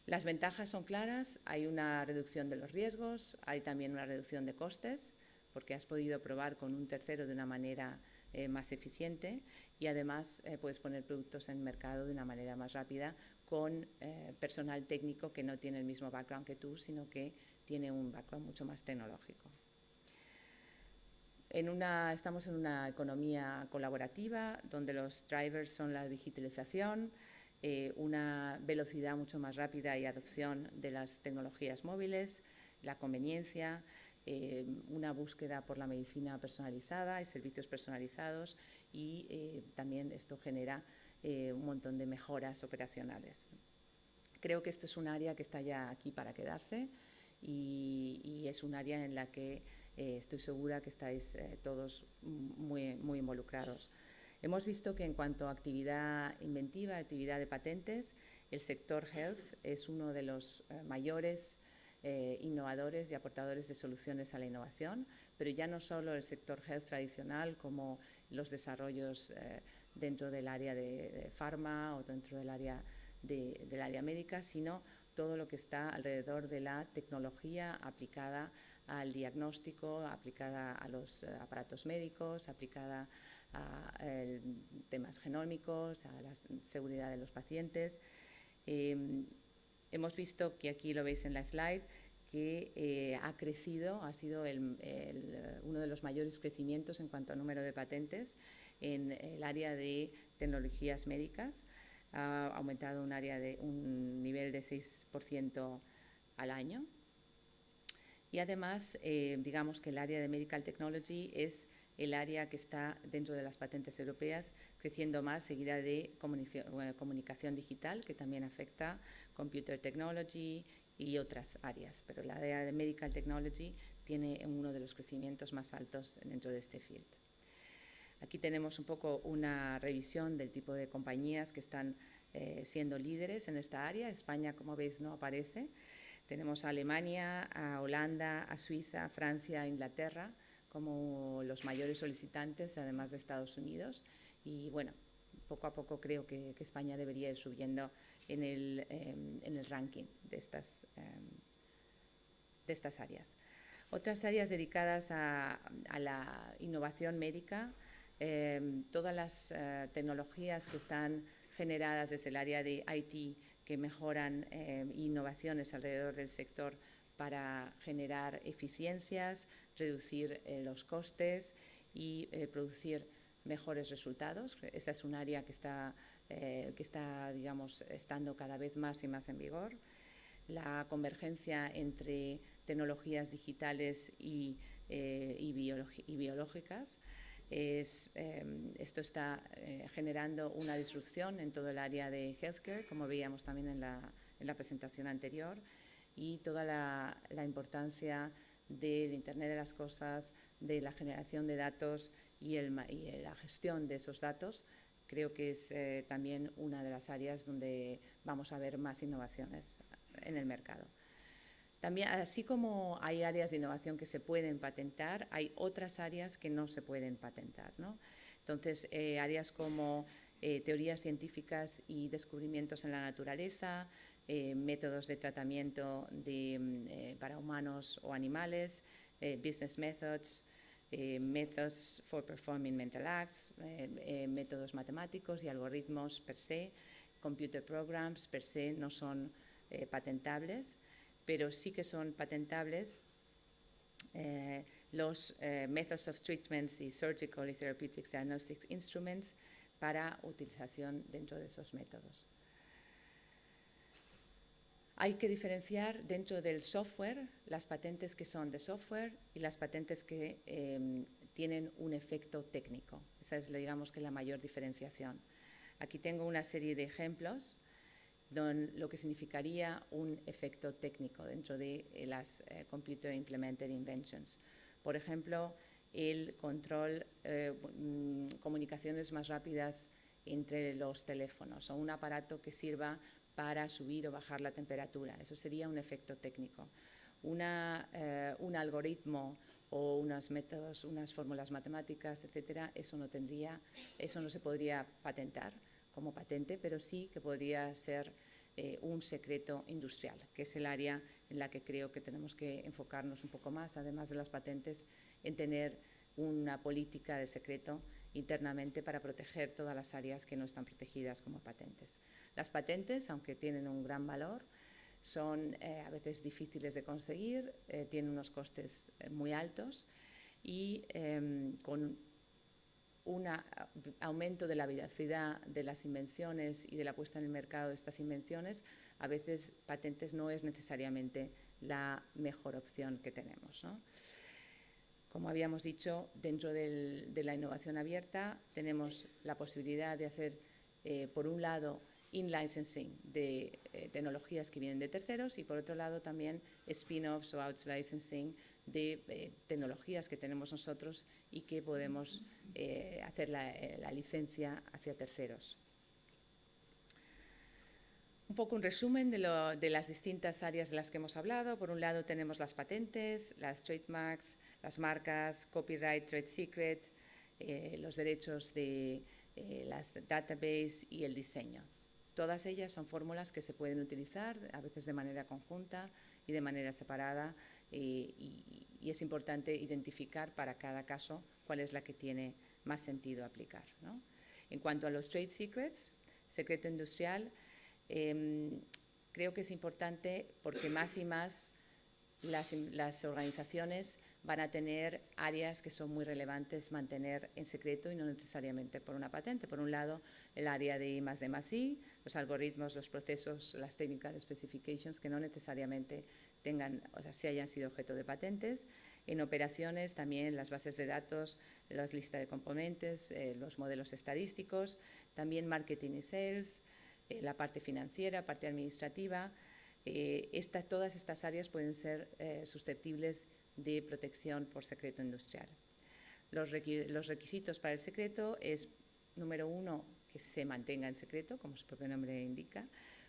Las ventajas son claras, hay una reducción de los riesgos, hay también una reducción de costes, porque has podido probar con un tercero de una manera más eficiente y además puedes poner productos en el mercado de una manera más rápida con personal técnico que no tiene el mismo background que tú, sino que tiene un background mucho más tecnológico. Estamos en una economía colaborativa donde los drivers son la digitalización, una velocidad mucho más rápida y adopción de las tecnologías móviles, la conveniencia, una búsqueda por la medicina personalizada y servicios personalizados y también esto genera un montón de mejoras operacionales. Creo que esto es un área que está ya aquí para quedarse y es un área en la que estoy segura que estáis todos muy, muy involucrados. Hemos visto que en cuanto a actividad inventiva, actividad de patentes, el sector health es uno de los mayores innovadores y aportadores de soluciones a la innovación, pero ya no solo el sector health tradicional como los desarrollos dentro del área de pharma o dentro del área del área médica, sino todo lo que está alrededor de la tecnología aplicada al diagnóstico, aplicada a los aparatos médicos, aplicada a temas genómicos, a la seguridad de los pacientes. Hemos visto que aquí lo veis en la slide, que ha crecido, ha sido uno de los mayores crecimientos en cuanto a número de patentes en el área de tecnologías médicas. Ha aumentado un nivel de 6% al año. Y además, digamos que el área de Medical Technology es el área que está dentro de las patentes europeas creciendo más, seguida de comunicación digital, que también afecta Computer Technology y otras áreas. Pero la área de Medical Technology tiene uno de los crecimientos más altos dentro de este field. Aquí tenemos un poco una revisión del tipo de compañías que están siendo líderes en esta área. España, como veis, no aparece. Tenemos a Alemania, a Holanda, a Suiza, a Francia, a Inglaterra como los mayores solicitantes, además de Estados Unidos. Y bueno, poco a poco creo que España debería ir subiendo en el ranking de estas áreas. Otras áreas dedicadas a la innovación médica, todas las tecnologías que están generadas desde el área de IT que mejoran innovaciones alrededor del sector para generar eficiencias, reducir los costes y producir mejores resultados. Esa es un área que está, digamos, estando cada vez más y más en vigor. La convergencia entre tecnologías digitales y biológicas. Esto está generando una disrupción en todo el área de healthcare, como veíamos también en la presentación anterior, y toda la importancia del Internet de las cosas, de la generación de datos y la gestión de esos datos. Creo que es también una de las áreas donde vamos a ver más innovaciones en el mercado. También, así como hay áreas de innovación que se pueden patentar, hay otras áreas que no se pueden patentar, ¿no? Entonces, áreas como teorías científicas y descubrimientos en la naturaleza, métodos de tratamiento para humanos o animales, business methods, methods for performing mental acts, métodos matemáticos y algoritmos per se, computer programs per se no son patentables, pero sí que son patentables los methods of treatments y surgical y therapeutics diagnostic instruments para utilización dentro de esos métodos. Hay que diferenciar dentro del software las patentes que son de software y las patentes que tienen un efecto técnico. Esa es, digamos, que la mayor diferenciación. Aquí tengo una serie de ejemplos lo que significaría un efecto técnico dentro de las Computer Implemented Inventions. Por ejemplo, el control, comunicaciones más rápidas entre los teléfonos o un aparato que sirva para subir o bajar la temperatura. Eso sería un efecto técnico. Un algoritmo o unos métodos, unas fórmulas matemáticas, etcétera, eso no se podría patentar como patente, pero sí que podría ser un secreto industrial, que es el área en la que creo que tenemos que enfocarnos un poco más, además de las patentes, en tener una política de secreto internamente para proteger todas las áreas que no están protegidas como patentes. Las patentes, aunque tienen un gran valor, son a veces difíciles de conseguir, tienen unos costes muy altos y con un aumento de la veracidad de las invenciones y de la puesta en el mercado de estas invenciones, a veces patentes no es necesariamente la mejor opción que tenemos, ¿no? Como habíamos dicho, dentro de la innovación abierta tenemos la posibilidad de hacer, por un lado, in-licensing de tecnologías que vienen de terceros y, por otro lado, también spin-offs o out-licensing de tecnologías que tenemos nosotros y que podemos hacer la licencia hacia terceros. Un poco un resumen de las distintas áreas de las que hemos hablado. Por un lado tenemos las patentes, las trademarks, las marcas, copyright, trade secret, los derechos de las database y el diseño. Todas ellas son fórmulas que se pueden utilizar, a veces de manera conjunta y de manera separada, y es importante identificar para cada caso cuál es la que tiene más sentido aplicar, ¿no? En cuanto a los trade secrets, secreto industrial, creo que es importante porque más y más las organizaciones van a tener áreas que son muy relevantes mantener en secreto y no necesariamente por una patente. Por un lado, el área de I+D+I, los algoritmos, los procesos, las technical specifications que no necesariamente tengan, o sea, sí hayan sido objeto de patentes. En operaciones también las bases de datos, las listas de componentes, los modelos estadísticos, también marketing y sales, la parte financiera, parte administrativa. Todas estas áreas pueden ser susceptibles de protección por secreto industrial. Los requisitos para el secreto es, número uno, que se mantenga en secreto, como su propio nombre indica.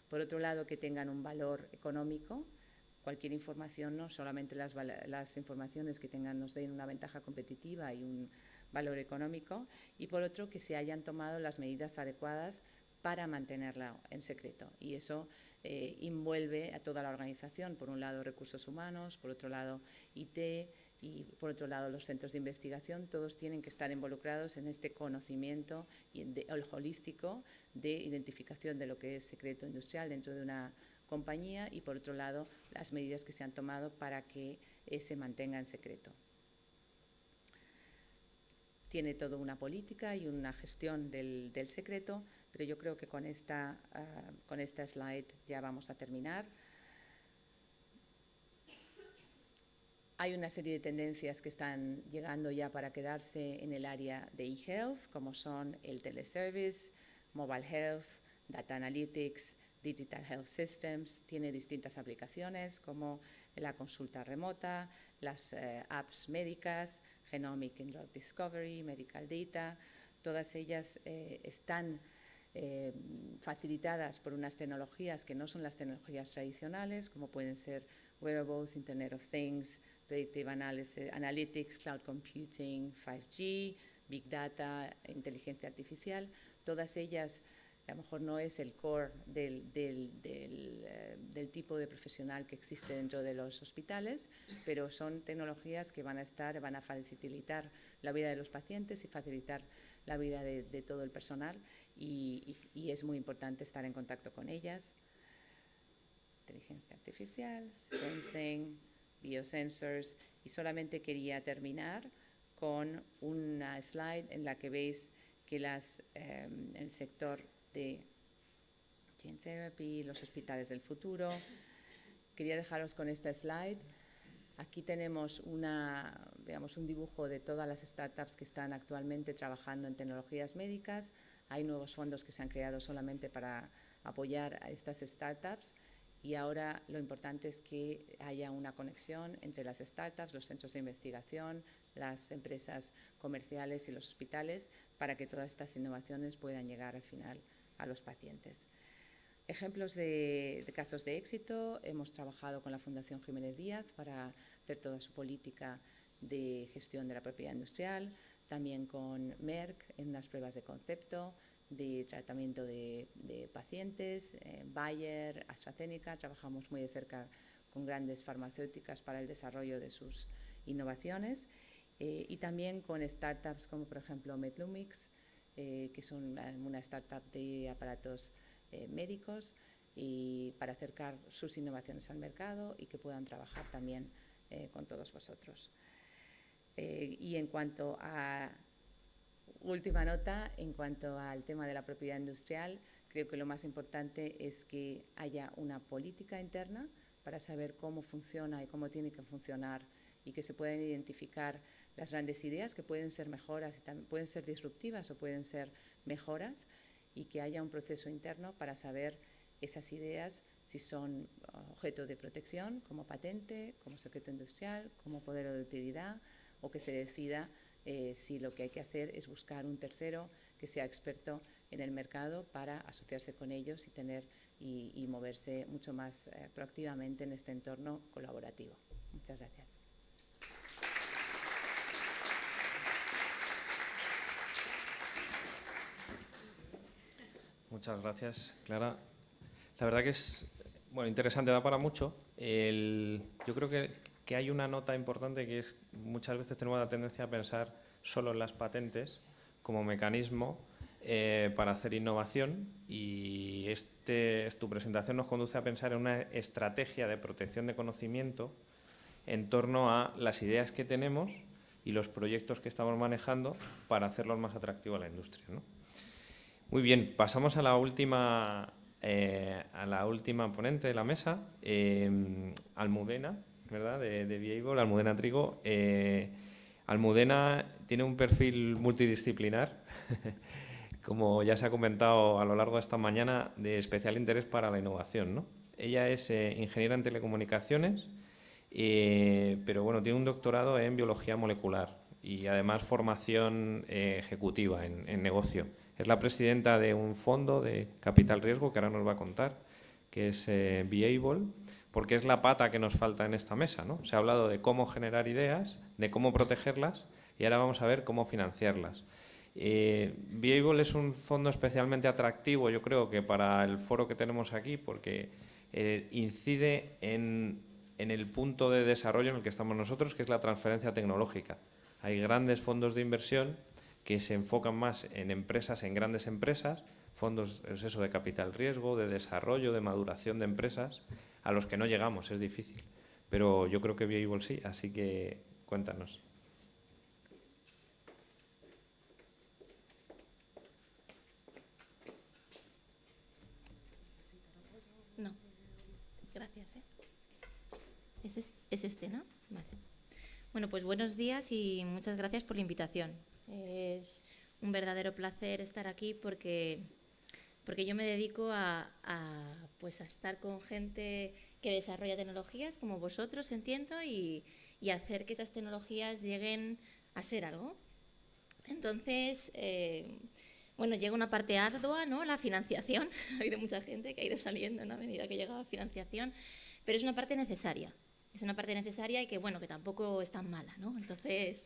Por otro lado, que tengan un valor económico. Cualquier información, no solamente las informaciones que nos den una ventaja competitiva y un valor económico. Y por otro, que se hayan tomado las medidas adecuadas para mantenerla en secreto. Y eso envuelve a toda la organización, por un lado recursos humanos, por otro lado IT y por otro lado los centros de investigación. Todos tienen que estar involucrados en este conocimiento holístico de identificación de lo que es secreto industrial dentro de una compañía y, por otro lado, las medidas que se han tomado para que se mantenga en secreto. Tiene toda una política y una gestión del secreto, pero yo creo que con esta slide ya vamos a terminar. Hay una serie de tendencias que están llegando ya para quedarse en el área de e-health, como son el teleservice, mobile health, data analytics, digital health systems. Tiene distintas aplicaciones como la consulta remota, las apps médicas, Genomic and Drug Discovery, Medical Data. Todas ellas están facilitadas por unas tecnologías que no son las tecnologías tradicionales, como pueden ser wearables, Internet of Things, Predictive Analytics, Cloud Computing, 5G, Big Data, inteligencia artificial. Todas ellas a lo mejor no es el core del del tipo de profesional que existe dentro de los hospitales, pero son tecnologías que van a facilitar la vida de los pacientes y facilitar la vida de todo el personal y es muy importante estar en contacto con ellas. Inteligencia artificial, sensing, biosensors, y solamente quería terminar con una slide en la que veis que el sector de Gene Therapy, los hospitales del futuro. Quería dejaros con esta slide. Aquí tenemos un dibujo de todas las startups que están actualmente trabajando en tecnologías médicas. Hay nuevos fondos que se han creado solamente para apoyar a estas startups y ahora lo importante es que haya una conexión entre las startups, los centros de investigación, las empresas comerciales y los hospitales para que todas estas innovaciones puedan llegar al final a los pacientes. Ejemplos de casos de éxito: hemos trabajado con la Fundación Jiménez Díaz para hacer toda su política de gestión de la propiedad industrial, también con Merck en unas pruebas de concepto, de tratamiento de pacientes, Bayer, AstraZeneca. Trabajamos muy de cerca con grandes farmacéuticas para el desarrollo de sus innovaciones y también con startups como por ejemplo Medlumix, que son una startup de aparatos médicos y para acercar sus innovaciones al mercado y que puedan trabajar también con todos vosotros. Y en cuanto a última nota, en cuanto al tema de la propiedad industrial, creo que lo más importante es que haya una política interna para saber cómo funciona y cómo tiene que funcionar, y que se puedan identificar las grandes ideas, que pueden ser mejoras, y también pueden ser disruptivas o pueden ser mejoras, y que haya un proceso interno para saber esas ideas si son objeto de protección, como patente, como secreto industrial, como poder de utilidad, o que se decida si lo que hay que hacer es buscar un tercero que sea experto en el mercado para asociarse con ellos y tener y moverse mucho más proactivamente en este entorno colaborativo. Muchas gracias. Muchas gracias, Clara. La verdad que es interesante, da para mucho. Yo creo que hay una nota importante, que es muchas veces tenemos la tendencia a pensar solo en las patentes como mecanismo para hacer innovación, y tu presentación nos conduce a pensar en una estrategia de protección de conocimiento en torno a las ideas que tenemos y los proyectos que estamos manejando para hacerlos más atractivos a la industria, ¿no? Muy bien, pasamos a la última ponente de la mesa, Almudena, ¿verdad? De Viable, Almudena Trigo. Almudena tiene un perfil multidisciplinar, como ya se ha comentado a lo largo de esta mañana, de especial interés para la innovación, ¿no? Ella es ingeniera en telecomunicaciones, pero bueno, tiene un doctorado en biología molecular y además formación ejecutiva en negocio. Es la presidenta de un fondo de capital riesgo que ahora nos va a contar, que es Viable, porque es la pata que nos falta en esta mesa, ¿no? Se ha hablado de cómo generar ideas, de cómo protegerlas, y ahora vamos a ver cómo financiarlas. Viable es un fondo especialmente atractivo, yo creo, que para el foro que tenemos aquí, porque incide en el punto de desarrollo en el que estamos nosotros, que es la transferencia tecnológica. Hay grandes fondos de inversión que se enfocan más en empresas, en grandes empresas, fondos de capital riesgo, de desarrollo, de maduración de empresas, a los que no llegamos, es difícil. Pero yo creo que Viable sí, así que cuéntanos. No, gracias. Es este, ¿no? Vale. Bueno, pues buenos días y muchas gracias por la invitación. Es un verdadero placer estar aquí porque yo me dedico a estar con gente que desarrolla tecnologías como vosotros, entiendo, y hacer que esas tecnologías lleguen a ser algo. Entonces, llega una parte ardua, ¿no? La financiación. Ha habido mucha gente que ha ido saliendo, ¿no? A medida que llegaba financiación, pero es una parte necesaria. Es una parte necesaria y que tampoco es tan mala, ¿no? Entonces,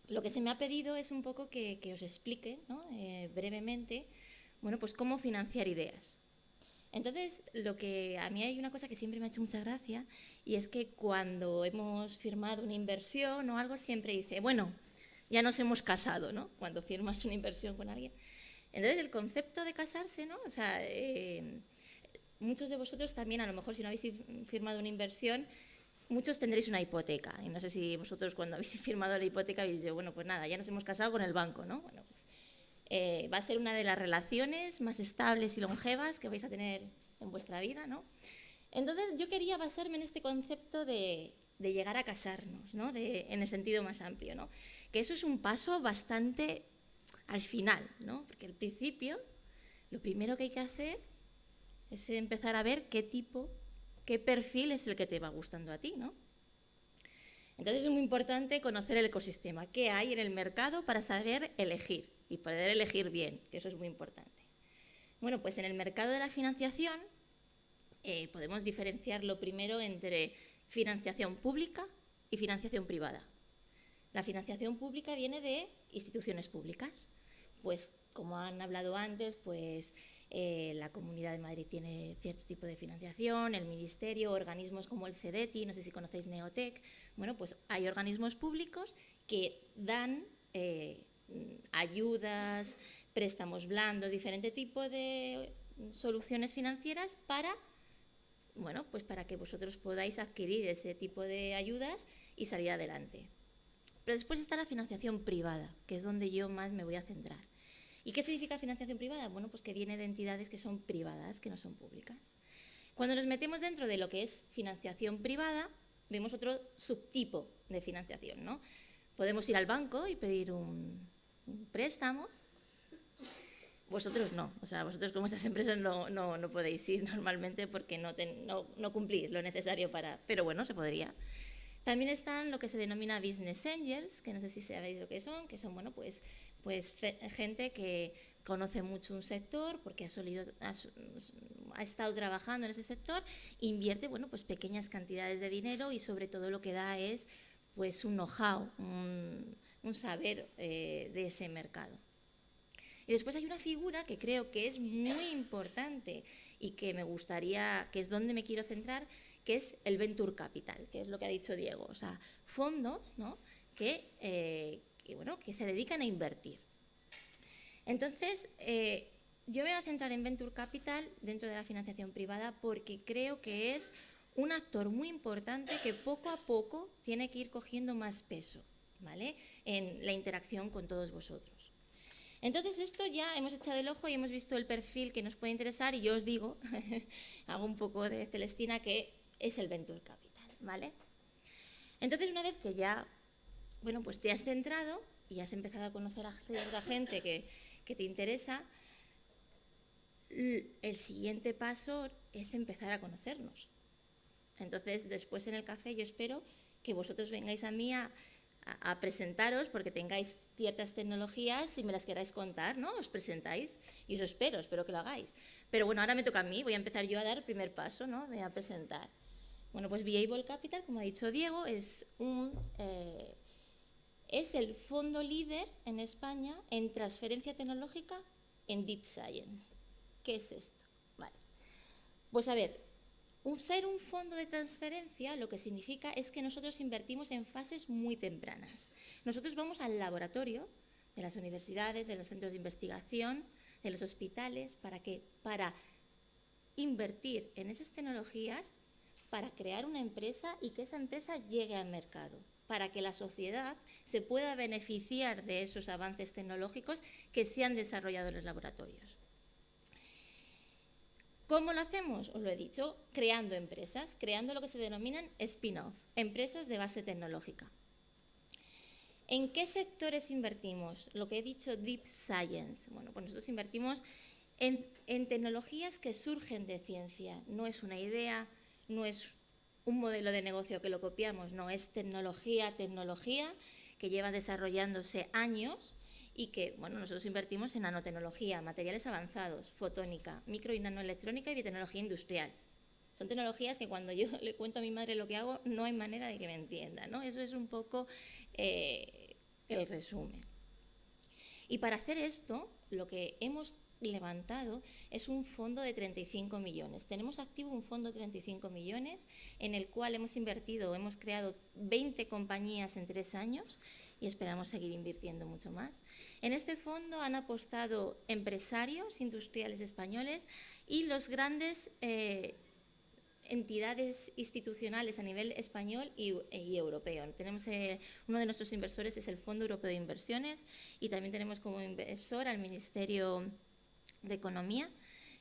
lo que se me ha pedido es un poco que os explique, ¿no? Brevemente, cómo financiar ideas. Entonces, a mí hay una cosa que siempre me ha hecho mucha gracia, y es que cuando hemos firmado una inversión o algo, siempre dice, bueno, ya nos hemos casado, ¿no? Cuando firmas una inversión con alguien. Entonces, el concepto de casarse, ¿no? O sea, muchos de vosotros también, a lo mejor, si no habéis firmado una inversión, muchos tendréis una hipoteca. Y no sé si vosotros, cuando habéis firmado la hipoteca, habéis dicho, bueno, pues nada, ya nos hemos casado con el banco, ¿no? Bueno, pues va a ser una de las relaciones más estables y longevas que vais a tener en vuestra vida, ¿no? Entonces, yo quería basarme en este concepto de llegar a casarnos, ¿no? En el sentido más amplio, ¿no? Que eso es un paso bastante al final, ¿no? Porque al principio, lo primero que hay que hacer es empezar a ver qué perfil es el que te va gustando a ti, ¿no? Entonces es muy importante conocer el ecosistema, qué hay en el mercado para saber elegir y poder elegir bien, que eso es muy importante. Bueno, pues en el mercado de la financiación podemos diferenciar lo primero entre financiación pública y financiación privada. La financiación pública viene de instituciones públicas, pues como han hablado antes, pues la Comunidad de Madrid tiene cierto tipo de financiación, el Ministerio, organismos como el CEDETI, no sé si conocéis Neotec. Bueno, pues hay organismos públicos que dan ayudas, préstamos blandos, diferente tipo de soluciones financieras para bueno, pues para que vosotros podáis adquirir ese tipo de ayudas y salir adelante. Pero después está la financiación privada, que es donde yo más me voy a centrar. ¿Y qué significa financiación privada? Bueno, pues que viene de entidades que son privadas, que no son públicas. Cuando nos metemos dentro de lo que es financiación privada, vemos otro subtipo de financiación, ¿no? Podemos ir al banco y pedir un préstamo. Vosotros no, o sea, vosotros como estas empresas no podéis ir normalmente porque no cumplís lo necesario para... Pero bueno, se podría. También están lo que se denomina business angels, que no sé si sabéis lo que son bueno, pues gente que conoce mucho un sector porque ha estado trabajando en ese sector, invierte, bueno, pues pequeñas cantidades de dinero y sobre todo lo que da es pues un know-how, un saber de ese mercado. Y después hay una figura que creo que es muy importante y que me gustaría, que es donde me quiero centrar, que es el Venture Capital, que es lo que ha dicho Diego, o sea, fondos, ¿no?, que se dedican a invertir. Entonces, yo me voy a centrar en Venture Capital dentro de la financiación privada porque creo que es un actor muy importante que poco a poco tiene que ir cogiendo más peso, ¿vale?, en la interacción con todos vosotros. Entonces, esto ya hemos echado el ojo y hemos visto el perfil que nos puede interesar y yo os digo, hago un poco de Celestina, que es el Venture Capital, ¿vale? Entonces, una vez que ya, bueno, pues te has centrado y has empezado a conocer a cierta gente que te interesa, el siguiente paso es empezar a conocernos. Entonces, después en el café yo espero que vosotros vengáis a mí a presentaros porque tengáis ciertas tecnologías y me las queráis contar, ¿no? Os presentáis y os espero que lo hagáis. Pero bueno, ahora me toca a mí, voy a empezar yo a dar el primer paso, ¿no? Me voy a presentar. Bueno, pues Viable Capital, como ha dicho Diego, es el fondo líder en España en transferencia tecnológica en Deep Science. ¿Qué es esto? Vale. Pues a ver, ser un fondo de transferencia lo que significa es que nosotros invertimos en fases muy tempranas. Nosotros vamos al laboratorio de las universidades, de los centros de investigación, de los hospitales, ¿para qué? Para invertir en esas tecnologías, para crear una empresa y que esa empresa llegue al mercado, para que la sociedad se pueda beneficiar de esos avances tecnológicos que se han desarrollado en los laboratorios. ¿Cómo lo hacemos? Os lo he dicho, creando empresas, creando lo que se denominan spin-off, empresas de base tecnológica. ¿En qué sectores invertimos? Lo que he dicho, Deep Science. Bueno, pues nosotros invertimos en tecnologías que surgen de ciencia. No es una idea, no es un modelo de negocio que lo copiamos, no, es tecnología que lleva desarrollándose años y que, bueno, nosotros invertimos en nanotecnología, materiales avanzados, fotónica, micro y nanoelectrónica y biotecnología industrial. Son tecnologías que cuando yo le cuento a mi madre lo que hago, no hay manera de que me entienda, ¿no? Eso es un poco el resumen. Y para hacer esto, lo que hemos levantado es un fondo de 35 millones. Tenemos activo un fondo de 35 millones en el cual hemos creado 20 compañías en 3 años y esperamos seguir invirtiendo mucho más. En este fondo han apostado empresarios industriales españoles y los grandes entidades institucionales a nivel español y europeo. Tenemos uno de nuestros inversores es el Fondo Europeo de Inversiones y también tenemos como inversor al Ministerio de Economía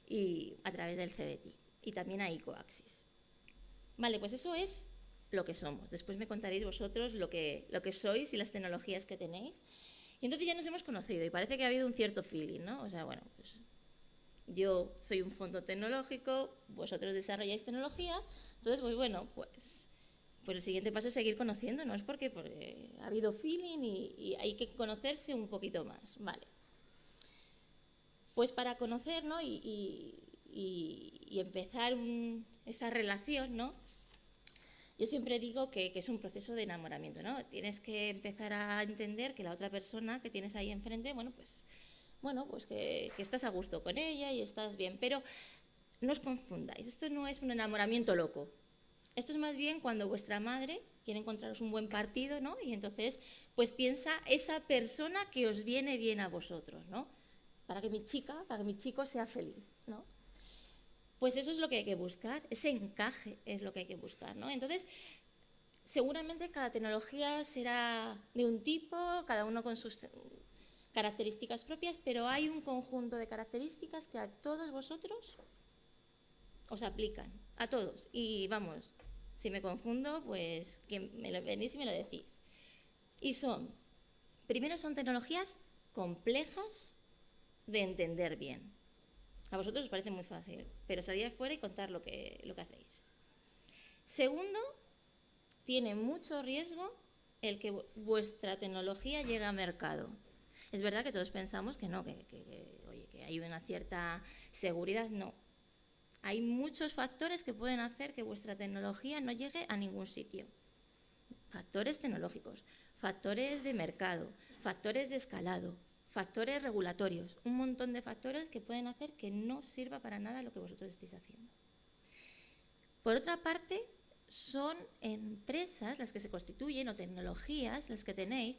y a través del CDT y también a Ecoaxis. Vale, pues eso es lo que somos. Después me contaréis vosotros lo que sois y las tecnologías que tenéis. Y entonces ya nos hemos conocido y parece que ha habido un cierto feeling, ¿no? O sea, bueno, pues yo soy un fondo tecnológico, vosotros desarrolláis tecnologías, entonces, pues bueno, pues el siguiente paso es seguir conociéndonos porque ha habido feeling y hay que conocerse un poquito más, ¿vale? Pues para conocer, ¿no? y empezar esa relación, ¿no? Yo siempre digo que es un proceso de enamoramiento, ¿no? Tienes que empezar a entender que la otra persona que tienes ahí enfrente, bueno, pues que estás a gusto con ella y estás bien. Pero no os confundáis, esto no es un enamoramiento loco. Esto es más bien cuando vuestra madre quiere encontraros un buen partido, ¿no? Y entonces, pues piensa esa persona que os viene bien a vosotros, ¿no? Para que mi chico sea feliz, ¿no? Pues eso es lo que hay que buscar, ese encaje es lo que hay que buscar, ¿no? Entonces, seguramente cada tecnología será de un tipo, cada uno con sus características propias, pero hay un conjunto de características que a todos vosotros os aplican, a todos. Y vamos, si me confundo, pues que me lo venís y me lo decís. Y primero son tecnologías complejas de entender bien. A vosotros os parece muy fácil, pero salir afuera y contar lo que hacéis. Segundo, tiene mucho riesgo el que vuestra tecnología llegue a mercado. Es verdad que todos pensamos que no, que hay una cierta seguridad. No. Hay muchos factores que pueden hacer que vuestra tecnología no llegue a ningún sitio. Factores tecnológicos, factores de mercado, factores de escalado, factores regulatorios, un montón de factores que pueden hacer que no sirva para nada lo que vosotros estáis haciendo. Por otra parte, son empresas las que se constituyen o tecnologías las que tenéis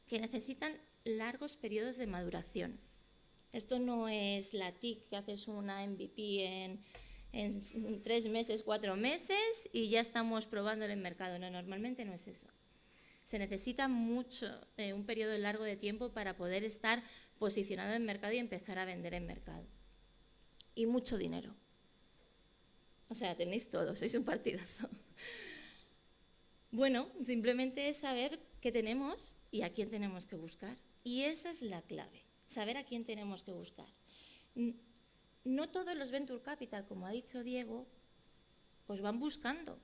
que necesitan largos periodos de maduración. Esto no es la TIC que haces una MVP en 3 meses, 4 meses y ya estamos probándolo en mercado. No, normalmente no es eso. Se necesita mucho, un periodo largo de tiempo para poder estar posicionado en mercado y empezar a vender en mercado. Y mucho dinero. O sea, tenéis todo, sois un partidazo. Bueno, simplemente es saber qué tenemos y a quién tenemos que buscar. Y esa es la clave, saber a quién tenemos que buscar. No todos los Venture Capital, como ha dicho Diego, os van buscando.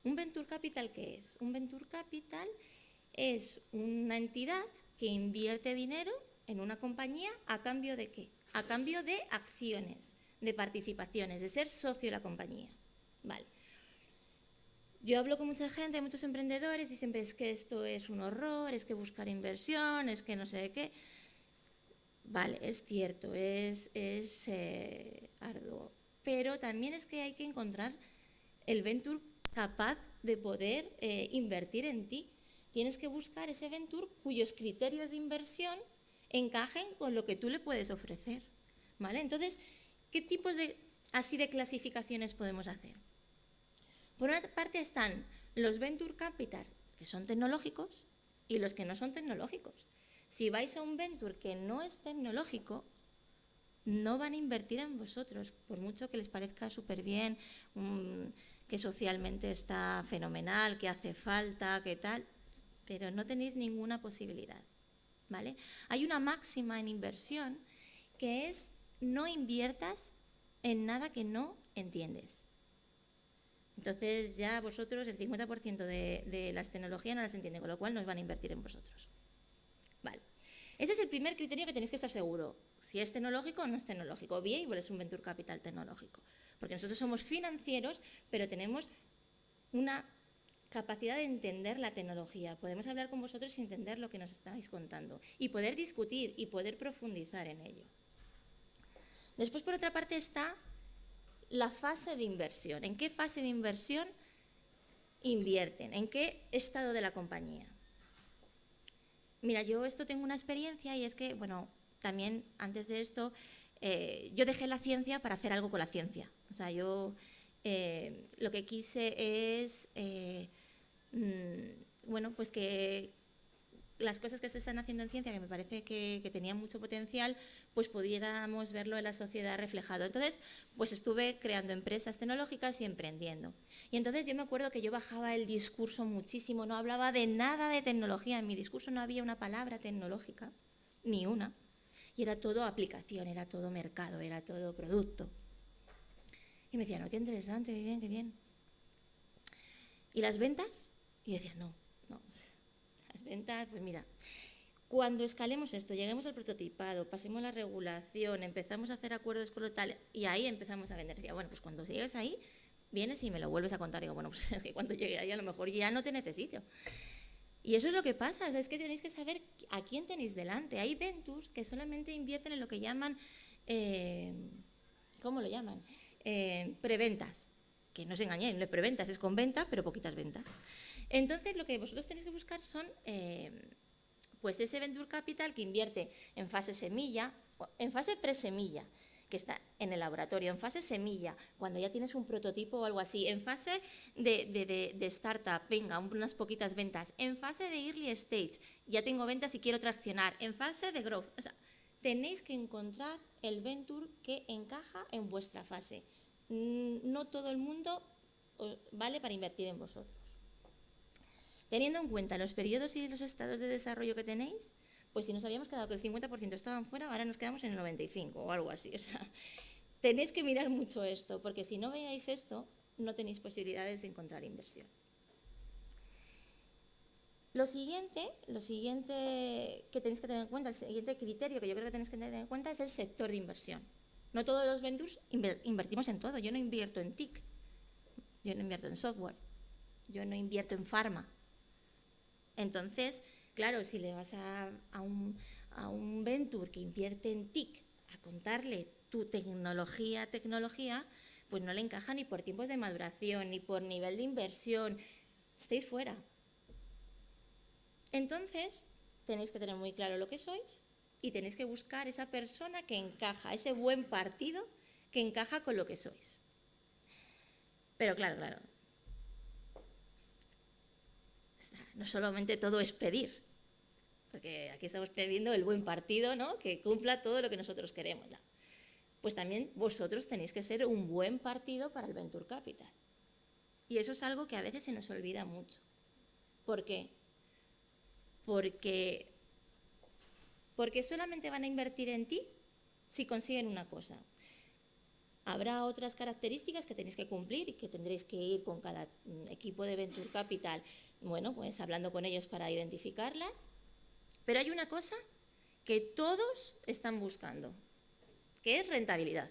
¿Un Venture Capital qué es? Un Venture Capital es una entidad que invierte dinero en una compañía ¿a cambio de qué? A cambio de acciones, de participaciones, de ser socio de la compañía. Vale. Yo hablo con mucha gente, muchos emprendedores, y siempre es que esto es un horror, es que buscar inversión, es que no sé qué. Vale, es cierto, es arduo, pero también es que hay que encontrar el venture capaz de poder invertir en ti. Tienes que buscar ese venture cuyos criterios de inversión encajen con lo que tú le puedes ofrecer, ¿vale? Entonces, ¿qué tipos de clasificaciones podemos hacer? Por una parte están los venture capital, que son tecnológicos, y los que no son tecnológicos. Si vais a un venture que no es tecnológico, no van a invertir en vosotros, por mucho que les parezca súper bien, que socialmente está fenomenal, que hace falta, que tal, pero no tenéis ninguna posibilidad, ¿vale? Hay una máxima en inversión que es no inviertas en nada que no entiendes. Entonces ya vosotros el 50% de las tecnologías no las entienden, con lo cual no os van a invertir en vosotros. Vale. Ese es el primer criterio que tenéis que estar seguro. Si es tecnológico o no es tecnológico. Viable es un venture capital tecnológico. Porque nosotros somos financieros, pero tenemos una capacidad de entender la tecnología. Podemos hablar con vosotros y entender lo que nos estáis contando. Y poder discutir y poder profundizar en ello. Después, por otra parte, está la fase de inversión. ¿En qué fase de inversión invierten? ¿En qué estado de la compañía? Mira, yo esto tengo una experiencia y es que, bueno, también antes de esto, yo dejé la ciencia para hacer algo con la ciencia. O sea, yo lo que quise es, bueno, pues que las cosas que se están haciendo en ciencia, que me parece que tenían mucho potencial, pues pudiéramos verlo en la sociedad reflejado. Entonces, pues estuve creando empresas tecnológicas y emprendiendo. Y entonces yo me acuerdo que yo bajaba el discurso muchísimo, no hablaba de nada de tecnología, en mi discurso no había una palabra tecnológica, ni una. Y era todo aplicación, era todo mercado, era todo producto. Y me decían, no, qué interesante, qué bien, qué bien. ¿Y las ventas? Y yo decía, no. Las ventas, pues mira, cuando escalemos esto, lleguemos al prototipado, pasemos la regulación, empezamos a hacer acuerdos con lo tal, y ahí empezamos a vender. Decía, bueno, pues cuando llegues ahí, vienes y me lo vuelves a contar. Y digo, bueno, pues es que cuando llegue ahí a lo mejor ya no te necesito. Y eso es lo que pasa, o sea, es que tenéis que saber a quién tenéis delante. Hay ventures que solamente invierten en lo que llaman, ¿cómo lo llaman? Preventas. Que no os engañéis, no es preventas, es con venta, pero poquitas ventas. Entonces, lo que vosotros tenéis que buscar son, pues ese venture capital que invierte en fase semilla, en fase presemilla, que está en el laboratorio, en fase semilla, cuando ya tienes un prototipo o algo así, en fase de startup, venga, unas poquitas ventas, en fase de early stage, ya tengo ventas y quiero traccionar, en fase de growth. O sea, tenéis que encontrar el venture que encaja en vuestra fase. No todo el mundo vale para invertir en vosotros. Teniendo en cuenta los periodos y los estados de desarrollo que tenéis, pues si nos habíamos quedado que el 50% estaban fuera, ahora nos quedamos en el 95% o algo así. O sea, tenéis que mirar mucho esto, porque si no veáis esto, no tenéis posibilidades de encontrar inversión. Lo siguiente que tenéis que tener en cuenta, el siguiente criterio que yo creo que tenéis que tener en cuenta es el sector de inversión. No todos los ventures invertimos en todo. Yo no invierto en TIC, yo no invierto en software, yo no invierto en farma. Entonces, claro, si le vas a un venture que invierte en TIC a contarle tu tecnología, pues no le encaja ni por tiempos de maduración, ni por nivel de inversión. Estáis fuera. Entonces, tenéis que tener muy claro lo que sois y tenéis que buscar esa persona que encaja, ese buen partido que encaja con lo que sois. Pero claro, no solamente todo es pedir, porque aquí estamos pidiendo el buen partido, ¿no?, que cumpla todo lo que nosotros queremos. ¿No? Pues también vosotros tenéis que ser un buen partido para el Venture Capital. Y eso es algo que a veces se nos olvida mucho. ¿Por qué? Porque solamente van a invertir en ti si consiguen una cosa. Habrá otras características que tenéis que cumplir y que tendréis que ir con cada equipo de Venture Capital, bueno, pues hablando con ellos para identificarlas. Pero hay una cosa que todos están buscando, que es rentabilidad.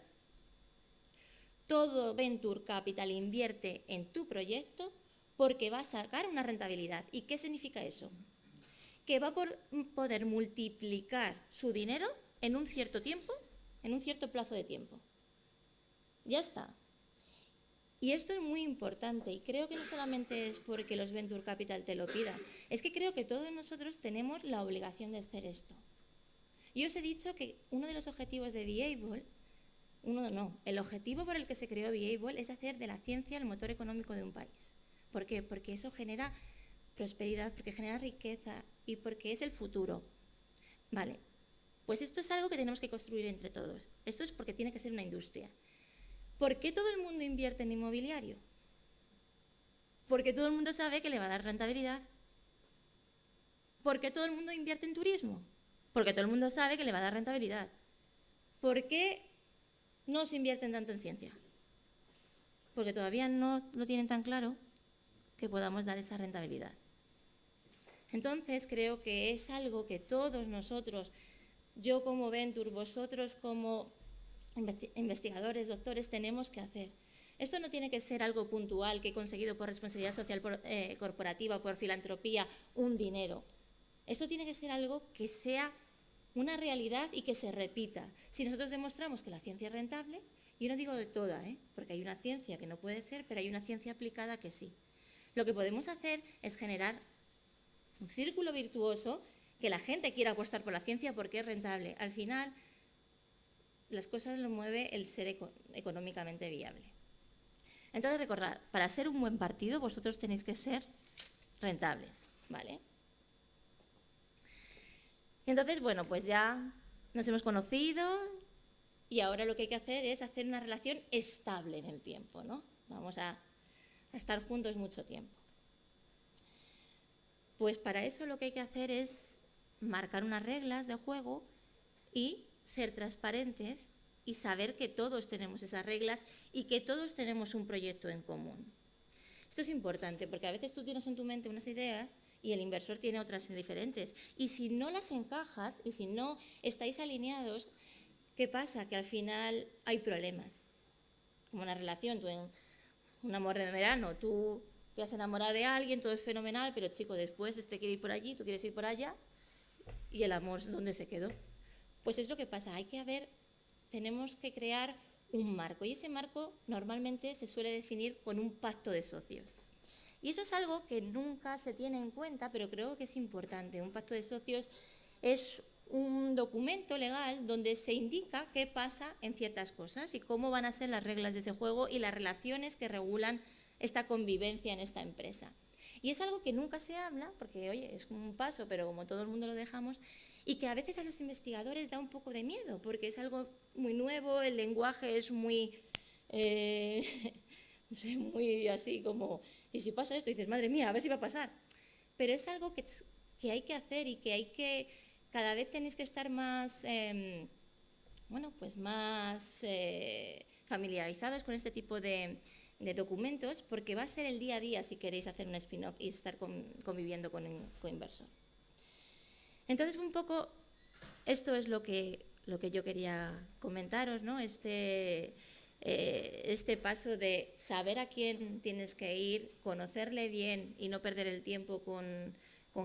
Todo Venture Capital invierte en tu proyecto porque va a sacar una rentabilidad. ¿Y qué significa eso? Que va a poder multiplicar su dinero en un cierto tiempo, en un cierto plazo de tiempo. Ya está. Y esto es muy importante y creo que no solamente es porque los Venture Capital te lo pidan, es que creo que todos nosotros tenemos la obligación de hacer esto. Yo os he dicho que uno de los objetivos de Viable, el objetivo por el que se creó Viable es hacer de la ciencia el motor económico de un país. ¿Por qué? Porque eso genera prosperidad, porque genera riqueza y porque es el futuro. Vale, pues esto es algo que tenemos que construir entre todos. Esto es porque tiene que ser una industria. ¿Por qué todo el mundo invierte en inmobiliario? Porque todo el mundo sabe que le va a dar rentabilidad. ¿Por qué todo el mundo invierte en turismo? Porque todo el mundo sabe que le va a dar rentabilidad. ¿Por qué no se invierten tanto en ciencia? Porque todavía no lo tienen tan claro que podamos dar esa rentabilidad. Entonces, creo que es algo que todos nosotros, yo como Venture, vosotros como investigadores, doctores, tenemos que hacer. Esto no tiene que ser algo puntual que he conseguido por responsabilidad social corporativa, por filantropía, un dinero. Esto tiene que ser algo que sea una realidad y que se repita. Si nosotros demostramos que la ciencia es rentable, yo no digo de toda, porque hay una ciencia que no puede ser, pero hay una ciencia aplicada que sí. Lo que podemos hacer es generar un círculo virtuoso que la gente quiera apostar por la ciencia porque es rentable. Al final, las cosas lo mueve el ser económicamente viable. Entonces, recordad, para ser un buen partido, vosotros tenéis que ser rentables, ¿vale? Entonces, bueno, pues ya nos hemos conocido y ahora lo que hay que hacer es hacer una relación estable en el tiempo, ¿no? Vamos a estar juntos mucho tiempo. Pues para eso lo que hay que hacer es marcar unas reglas de juego y ser transparentes y saber que todos tenemos esas reglas y que todos tenemos un proyecto en común. Esto es importante porque a veces tú tienes en tu mente unas ideas y el inversor tiene otras diferentes. Y si no las encajas y si no estáis alineados, ¿qué pasa? Que al final hay problemas. Como una relación, tú en un amor de verano, tú te has enamorado de alguien, todo es fenomenal, pero chico, después este quiere ir por allí, tú quieres ir por allá, y el amor, ¿dónde se quedó? Pues es lo que pasa, tenemos que crear un marco, y ese marco normalmente se suele definir con un pacto de socios. Y eso es algo que nunca se tiene en cuenta, pero creo que es importante. Un pacto de socios es un documento legal donde se indica qué pasa en ciertas cosas y cómo van a ser las reglas de ese juego y las relaciones que regulan esta convivencia en esta empresa. Y es algo que nunca se habla, porque, oye, es un paso, pero como todo el mundo lo dejamos, y que a veces a los investigadores da un poco de miedo, porque es algo muy nuevo, el lenguaje es muy, no sé, muy así como, y si pasa esto, dices, madre mía, a ver si va a pasar. Pero es algo que hay que hacer y que hay que, cada vez tenéis que estar más, bueno, pues más familiarizados con este tipo de documentos, porque va a ser el día a día si queréis hacer un spin-off y estar conviviendo con un coinversor. Entonces, un poco, esto es lo que yo quería comentaros, ¿no? Este paso de saber a quién tienes que ir, conocerle bien y no perder el tiempo con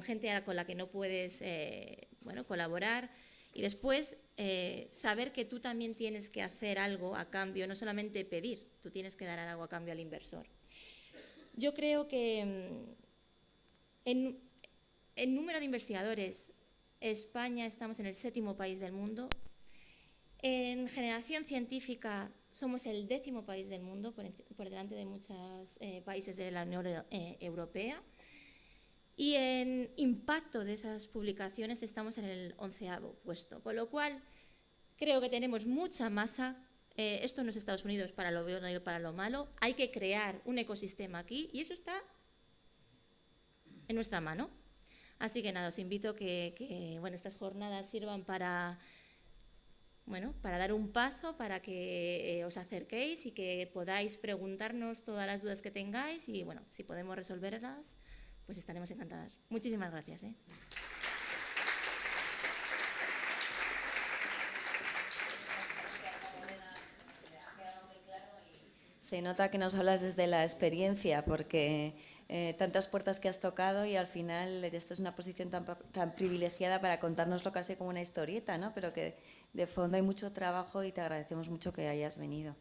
gente con la que no puedes bueno, colaborar. Y después, saber que tú también tienes que hacer algo a cambio, no solamente pedir, tú tienes que dar algo a cambio al inversor. Yo creo que en número de investigadores, España estamos en el 7º país del mundo. En generación científica somos el 10º país del mundo, por delante de muchos países de la Unión Europea. Y en impacto de esas publicaciones estamos en el 11º puesto, con lo cual creo que tenemos mucha masa. Esto no es Estados Unidos para lo bueno y para lo malo. Hay que crear un ecosistema aquí y eso está en nuestra mano. Así que nada, os invito que bueno, estas jornadas sirvan para, bueno, para dar un paso, para que os acerquéis y que podáis preguntarnos todas las dudas que tengáis y bueno, si podemos resolverlas, pues estaremos encantadas. Muchísimas gracias. Se nota que nos hablas desde la experiencia, porque tantas puertas que has tocado y al final esta es una posición tan privilegiada para contárnoslo casi como una historieta, ¿no? Pero que de fondo hay mucho trabajo y te agradecemos mucho que hayas venido.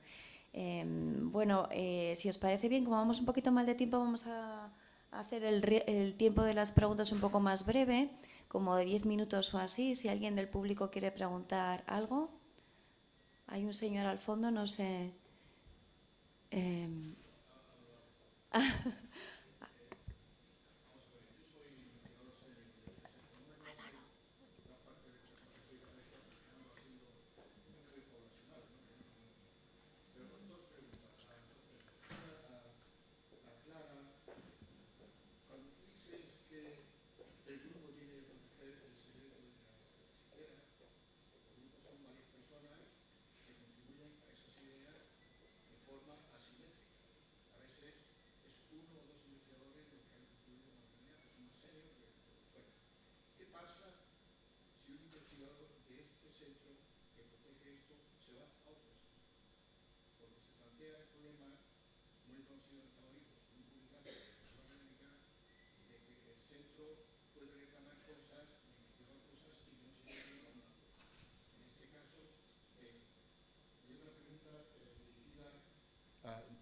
Bueno, si os parece bien, como vamos un poquito mal de tiempo, vamos a hacer el tiempo de las preguntas un poco más breve, como de 10 minutos o así. Si alguien del público quiere preguntar algo. Hay un señor al fondo, no sé...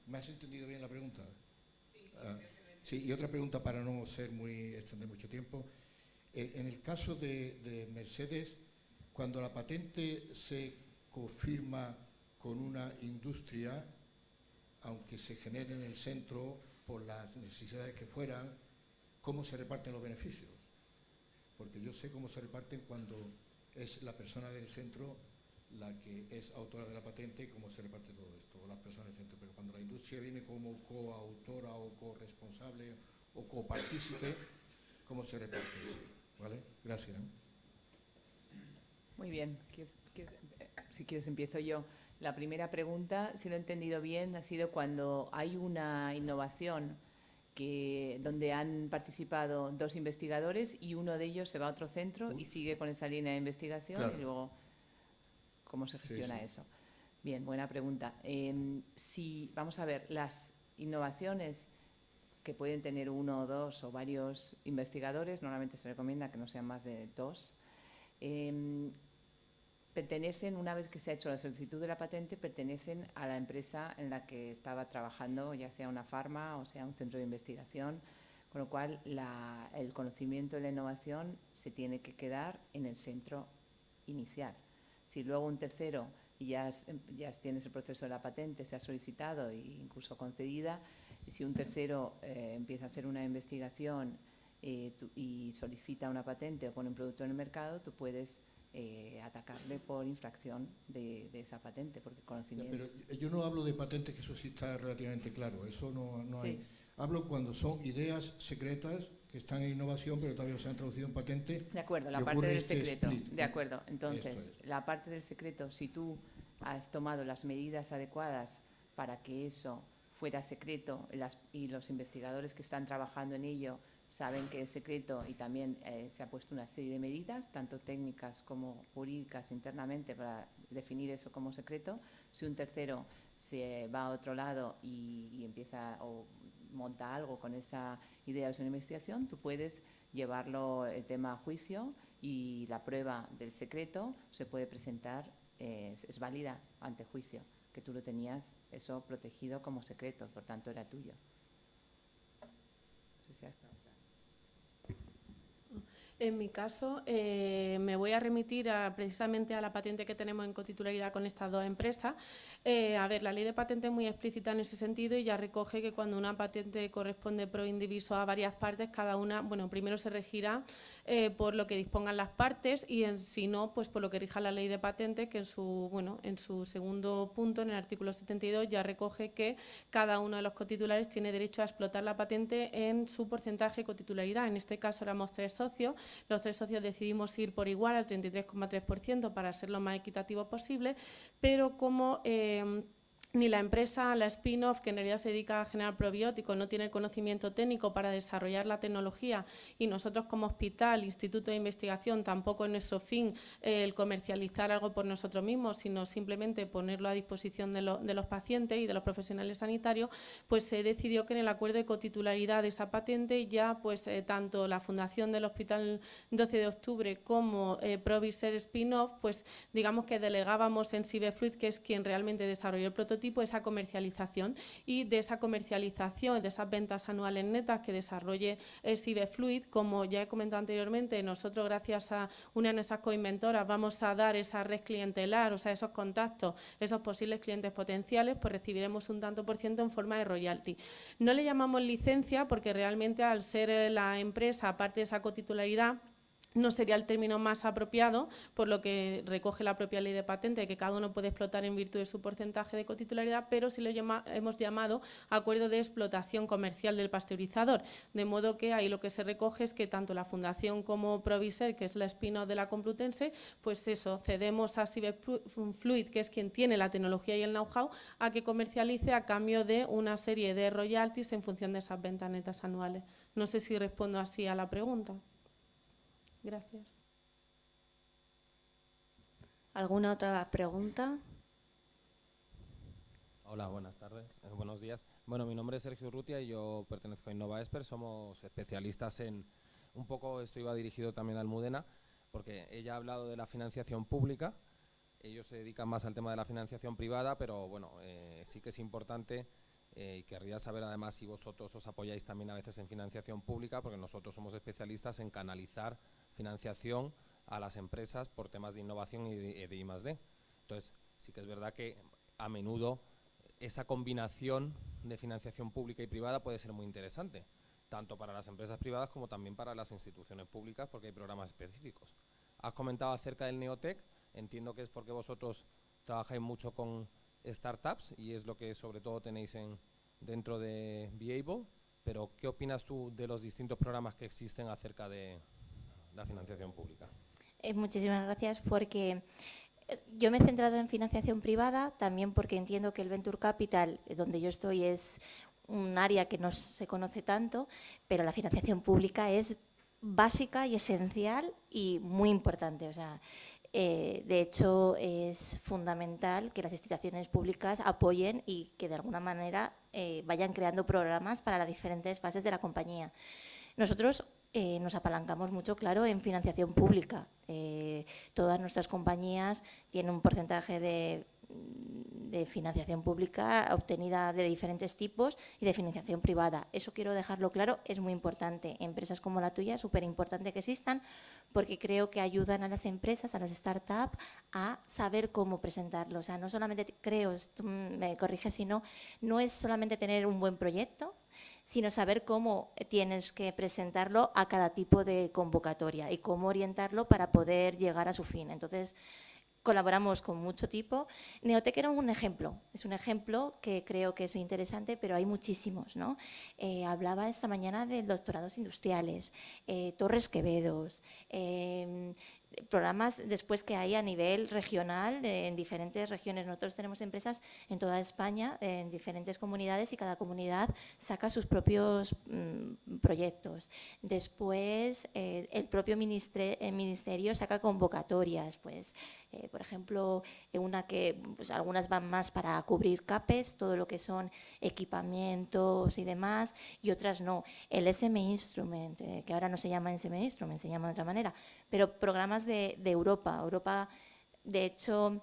¿Me has entendido bien la pregunta? Sí, y otra pregunta para no extender mucho tiempo. En el caso de Mercedes, cuando la patente se confirma con una industria, aunque se genere en el centro por las necesidades que fueran, ¿cómo se reparten los beneficios? Porque yo sé cómo se reparten cuando es la persona del centro la que es autora de la patente y cómo se reparte todo esto, las personas del centro. Pero cuando la industria viene como coautora o corresponsable o copartícipe, ¿cómo se reparte eso? ¿Vale? Gracias. Muy bien. Si quieres empiezo yo. La primera pregunta, si lo he entendido bien, ha sido cuando hay una innovación donde han participado 2 investigadores y uno de ellos se va a otro centro y sigue con esa línea de investigación. Claro. Y luego, ¿cómo se gestiona eso? Bien, buena pregunta. Vamos a ver, las innovaciones que pueden tener 1 o 2 o varios investigadores, normalmente se recomienda que no sean más de 2, pertenecen, una vez que se ha hecho la solicitud de la patente, pertenecen a la empresa en la que estaba trabajando, ya sea una farma o sea un centro de investigación, con lo cual el conocimiento de la innovación se tiene que quedar en el centro iniciar. Si luego un tercero y ya tienes el proceso de la patente, se ha solicitado e incluso concedida, y si un tercero empieza a hacer una investigación y solicita una patente o pone un producto en el mercado, tú puedes atacarle por infracción de esa patente, porque conocimiento… Pero yo no hablo de patentes, que eso sí está relativamente claro, eso no Sí. hay. Hablo cuando son ideas secretas que están en innovación, pero todavía no se han traducido en patente. De acuerdo, la y parte ocurre del este secreto. split, ¿no? De acuerdo. Entonces, Esto es. la parte del secreto, si tú has tomado las medidas adecuadas para que eso fuera secreto y los investigadores que están trabajando en ello saben que es secreto, y también se ha puesto una serie de medidas, tanto técnicas como jurídicas internamente, para definir eso como secreto. Si un tercero se va a otro lado y empieza o monta algo con esa idea de una investigación, tú puedes llevarlo el tema a juicio, y la prueba del secreto se puede presentar, es válida ante juicio, que tú lo tenías eso protegido como secreto, por tanto era tuyo. No sé si has… En mi caso, me voy a remitir precisamente a la patente que tenemos en cotitularidad con estas dos empresas. A ver, la ley de patente es muy explícita en ese sentido y ya recoge que cuando una patente corresponde pro indiviso a varias partes, cada una, bueno, primero se regirá por lo que dispongan las partes, y si no, pues por lo que rija la ley de patente, que en su segundo punto, en el artículo 72, ya recoge que cada uno de los cotitulares tiene derecho a explotar la patente en su porcentaje de cotitularidad. En este caso éramos 3 socios. Los 3 socios decidimos ir por igual al 33,3% para ser lo más equitativo posible, pero como ni la empresa, la spin-off, que en realidad se dedica a generar probióticos, no tiene el conocimiento técnico para desarrollar la tecnología, y nosotros como hospital, instituto de investigación, tampoco es nuestro fin el comercializar algo por nosotros mismos, sino simplemente ponerlo a disposición de los pacientes y de los profesionales sanitarios, pues se decidió que en el acuerdo de cotitularidad de esa patente ya pues tanto la Fundación del Hospital 12 de Octubre como Proviser Spin-off, pues digamos que delegábamos en Cibefluid, que es quien realmente desarrolló el prototipo, esa comercialización, y de esa comercialización, de esas ventas anuales netas que desarrolle Cibefluid, como ya he comentado anteriormente, nosotros gracias a una de nuestras coinventoras vamos a dar esa red clientelar, o sea, esos contactos, esos posibles clientes potenciales, pues recibiremos un tanto por ciento en forma de royalty. No le llamamos licencia porque realmente, al ser la empresa, aparte de esa cotitularidad, no sería el término más apropiado, por lo que recoge la propia ley de patente, que cada uno puede explotar en virtud de su porcentaje de cotitularidad, pero sí lo hemos llamado acuerdo de explotación comercial del pasteurizador, de modo que ahí lo que se recoge es que tanto la Fundación como Proviser, que es la spin-off de la Complutense, pues eso, cedemos a Cibefluid, que es quien tiene la tecnología y el know-how, a que comercialice a cambio de una serie de royalties en función de esas ventas netas anuales. No sé si respondo así a la pregunta. Gracias. ¿Alguna otra pregunta? Hola, buenas tardes, buenos días. Bueno, mi nombre es Sergio Urrutia y yo pertenezco a InnovaExpert. Somos especialistas en, un poco esto iba dirigido también a Almudena, porque ella ha hablado de la financiación pública, ellos se dedican más al tema de la financiación privada, pero bueno, sí que es importante. Y querría saber además si vosotros os apoyáis también a veces en financiación pública, porque nosotros somos especialistas en canalizar financiación a las empresas por temas de innovación y de I+D. Entonces, sí que es verdad que a menudo esa combinación de financiación pública y privada puede ser muy interesante, tanto para las empresas privadas como también para las instituciones públicas, porque hay programas específicos. Has comentado acerca del Neotec, entiendo que es porque vosotros trabajáis mucho con startups y es lo que sobre todo tenéis dentro de Beable, pero ¿qué opinas tú de los distintos programas que existen acerca de la financiación pública? Muchísimas gracias, porque yo me he centrado en financiación privada, también porque entiendo que el Venture Capital, donde yo estoy, es un área que no se conoce tanto, pero la financiación pública es básica y esencial y muy importante. O sea, de hecho, es fundamental que las instituciones públicas apoyen y que de alguna manera vayan creando programas para las diferentes fases de la compañía. Nosotros nos apalancamos mucho, claro, en financiación pública. Todas nuestras compañías tienen un porcentaje de de financiación pública obtenida de diferentes tipos y de financiación privada. Eso quiero dejarlo claro, es muy importante. Empresas como la tuya es súper importante que existan porque creo que ayudan a las empresas, a las startups, a saber cómo presentarlo. O sea, no solamente creo, tú me corriges si no, no es solamente tener un buen proyecto, sino saber cómo tienes que presentarlo a cada tipo de convocatoria y cómo orientarlo para poder llegar a su fin. Entonces, colaboramos con mucho tipo. Neotec era un ejemplo, es un ejemplo que creo que es interesante, pero hay muchísimos, ¿no? Hablaba esta mañana de doctorados industriales, Torres Quevedos, programas después que hay a nivel regional, en diferentes regiones. Nosotros tenemos empresas en toda España, en diferentes comunidades, y cada comunidad saca sus propios proyectos. Después, el propio ministerio saca convocatorias, pues, por ejemplo, una que pues, algunas van más para cubrir CAPES, todo lo que son equipamientos y demás, y otras no. El SM Instrument, que ahora no se llama SM Instrument, se llama de otra manera, pero programas de Europa. Europa, de hecho,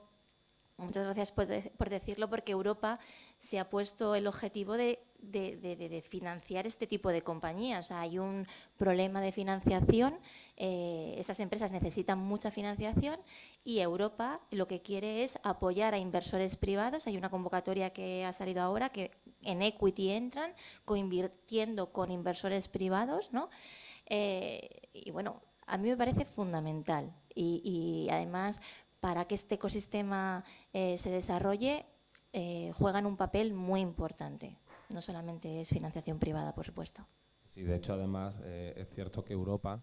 muchas gracias por decirlo, porque Europa se ha puesto el objetivo de financiar este tipo de compañías. O sea, hay un problema de financiación, esas empresas necesitan mucha financiación y Europa lo que quiere es apoyar a inversores privados. Hay una convocatoria que ha salido ahora que en equity entran, coinvirtiendo con inversores privados, ¿no? Y bueno, a mí me parece fundamental y además para que este ecosistema se desarrolle juegan un papel muy importante. No solamente es financiación privada, por supuesto. Sí, de hecho, además, es cierto que Europa,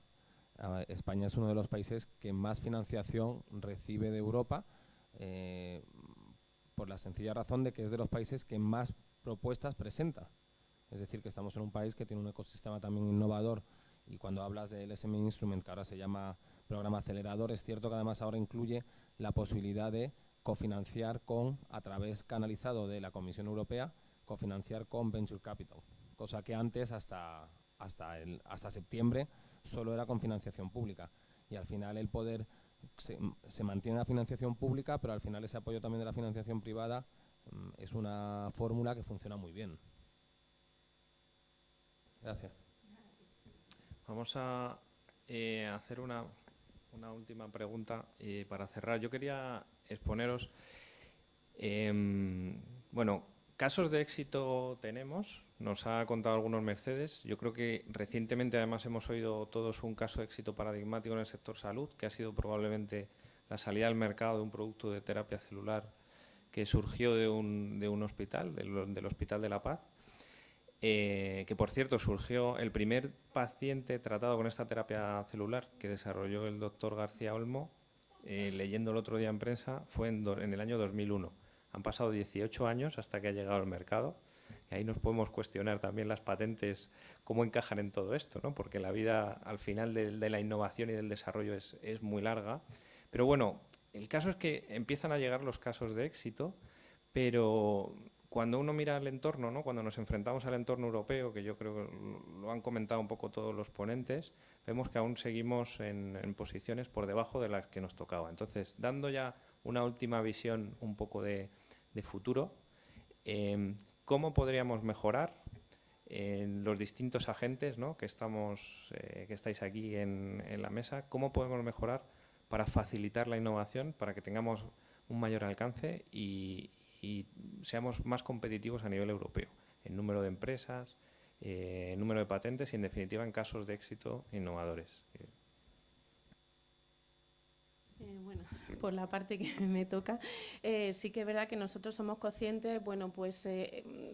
España es uno de los países que más financiación recibe de Europa, por la sencilla razón de que es de los países que más propuestas presenta. Es decir, que estamos en un país que tiene un ecosistema también innovador, y cuando hablas del SM Instrument, que ahora se llama programa acelerador, es cierto que además ahora incluye la posibilidad de cofinanciar a través canalizado de la Comisión Europea, cofinanciar con Venture Capital, cosa que antes, hasta septiembre, solo era con financiación pública. Y al final el poder se mantiene la financiación pública, pero al final ese apoyo también de la financiación privada es una fórmula que funciona muy bien. Gracias. Vamos a hacer una última pregunta para cerrar. Yo quería exponeros, bueno, casos de éxito tenemos, nos ha contado algunos Mercedes. Yo creo que recientemente además hemos oído todos un caso de éxito paradigmático en el sector salud, que ha sido probablemente la salida al mercado de un producto de terapia celular que surgió de un hospital, del Hospital de la Paz. Que por cierto surgió el primer paciente tratado con esta terapia celular que desarrolló el doctor García Olmo, leyendo el otro día en prensa, fue en el año 2001. Han pasado 18 años hasta que ha llegado al mercado, y ahí nos podemos cuestionar también las patentes, cómo encajan en todo esto, ¿no? Porque la vida al final de la innovación y del desarrollo es muy larga. Pero bueno, el caso es que empiezan a llegar los casos de éxito, pero cuando uno mira el entorno, ¿no? Cuando nos enfrentamos al entorno europeo, que yo creo que lo han comentado un poco todos los ponentes, vemos que aún seguimos en posiciones por debajo de las que nos tocaba. Entonces, dando ya una última visión un poco de futuro, ¿cómo podríamos mejorar los distintos agentes, ¿no? que estáis aquí en la mesa? ¿Cómo podemos mejorar para facilitar la innovación, para que tengamos un mayor alcance y seamos más competitivos a nivel europeo, en número de empresas, en número de patentes y, en definitiva, en casos de éxito innovadores? Bueno, por la parte que me toca, sí que es verdad que nosotros somos conscientes, bueno, pues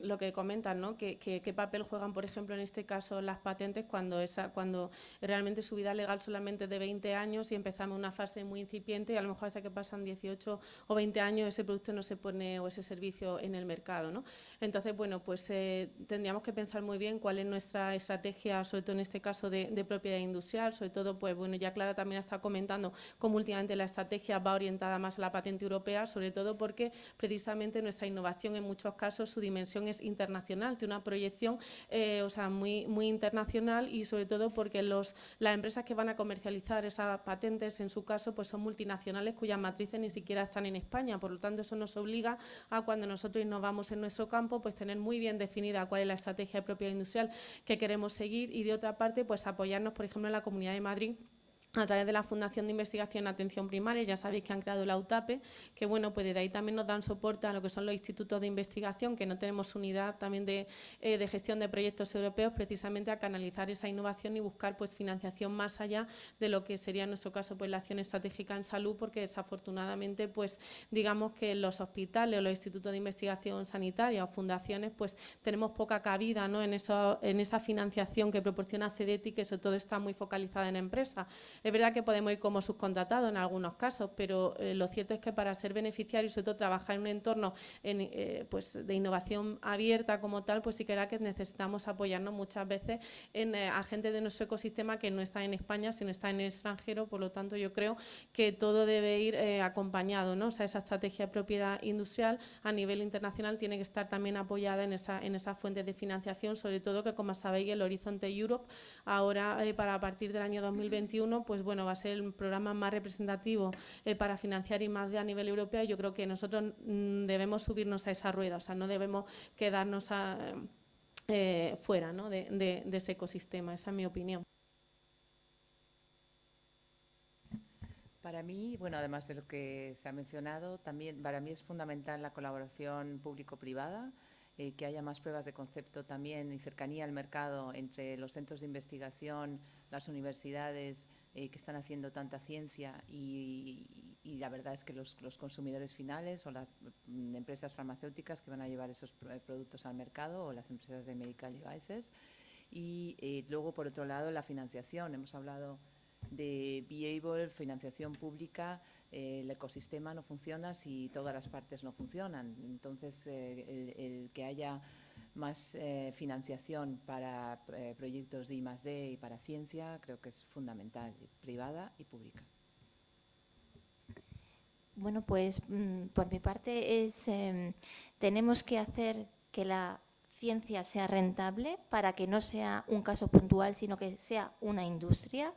lo que comentan, ¿no? ¿Qué papel juegan, por ejemplo, en este caso las patentes cuando realmente su vida legal solamente de 20 años y empezamos una fase muy incipiente y a lo mejor hasta que pasan 18 o 20 años ese producto no se pone o ese servicio en el mercado, ¿no? Entonces, bueno, pues tendríamos que pensar muy bien cuál es nuestra estrategia, sobre todo en este caso de propiedad industrial, sobre todo, pues bueno, ya Clara también está comentando cómo últimamente la estrategia va orientada más a la patente europea, sobre todo porque precisamente nuestra innovación en muchos casos su dimensión es internacional, tiene una proyección muy internacional, y sobre todo porque las empresas que van a comercializar esas patentes en su caso pues son multinacionales cuyas matrices ni siquiera están en España. Por lo tanto, eso nos obliga a, cuando nosotros innovamos en nuestro campo, pues tener muy bien definida cuál es la estrategia de propiedad industrial que queremos seguir, y de otra parte pues apoyarnos, por ejemplo, en la Comunidad de Madrid a través de la Fundación de Investigación en Atención Primaria. Ya sabéis que han creado la UTAPE, que bueno, pues desde ahí también nos dan soporte a lo que son los institutos de investigación, que no tenemos unidad también de gestión de proyectos europeos, precisamente a canalizar esa innovación y buscar pues financiación más allá de lo que sería en nuestro caso pues la acción estratégica en salud, porque desafortunadamente pues digamos que los hospitales o los institutos de investigación sanitaria o fundaciones pues tenemos poca cabida, ¿no?, en esa financiación que proporciona CEDETI, que sobre todo está muy focalizada en empresas. Es verdad que podemos ir como subcontratados en algunos casos, pero lo cierto es que para ser beneficiarios, sobre todo trabajar en un entorno pues de innovación abierta como tal, pues sí que era que necesitamos apoyarnos muchas veces en agentes de nuestro ecosistema que no están en España, sino están en el extranjero. Por lo tanto, yo creo que todo debe ir acompañado, ¿no? O sea, esa estrategia de propiedad industrial a nivel internacional tiene que estar también apoyada en esas fuentes de financiación, sobre todo que, como sabéis, el Horizonte Europe ahora para a partir del año 2021 pues bueno, va a ser el programa más representativo para financiar I+D a nivel europeo. Yo creo que nosotros debemos subirnos a esa rueda, o sea, no debemos quedarnos fuera, ¿no?, de ese ecosistema. Esa es mi opinión. Para mí, bueno, además de lo que se ha mencionado, también para mí es fundamental la colaboración público-privada, que haya más pruebas de concepto también y cercanía al mercado entre los centros de investigación, las universidades que están haciendo tanta ciencia y la verdad es que los consumidores finales o las empresas farmacéuticas que van a llevar esos productos al mercado, o las empresas de medical devices. Y luego, por otro lado, la financiación. Hemos hablado de Be-Able, financiación pública. El ecosistema no funciona si todas las partes no funcionan. Entonces, el que haya más financiación para proyectos de I+D y para ciencia creo que es fundamental, privada y pública. Bueno, pues por mi parte tenemos que hacer que la ciencia sea rentable para que no sea un caso puntual, sino que sea una industria.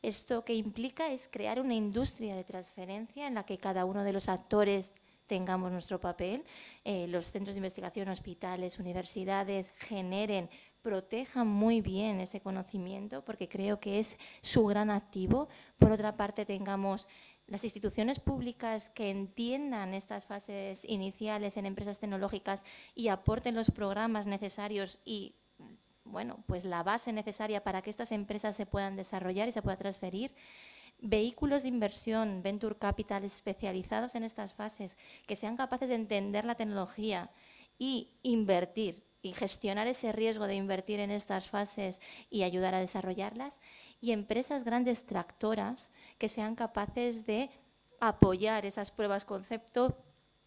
Esto que implica es crear una industria de transferencia en la que cada uno de los actores tengamos nuestro papel, los centros de investigación, hospitales, universidades generen, protejan muy bien ese conocimiento, porque creo que es su gran activo. Por otra parte, tengamos las instituciones públicas que entiendan estas fases iniciales en empresas tecnológicas y aporten los programas necesarios y, bueno, pues la base necesaria para que estas empresas se puedan desarrollar y se pueda transferir. Vehículos de inversión, venture capital especializados en estas fases, que sean capaces de entender la tecnología y invertir y gestionar ese riesgo de invertir en estas fases y ayudar a desarrollarlas. Y empresas grandes tractoras que sean capaces de apoyar esas pruebas concepto,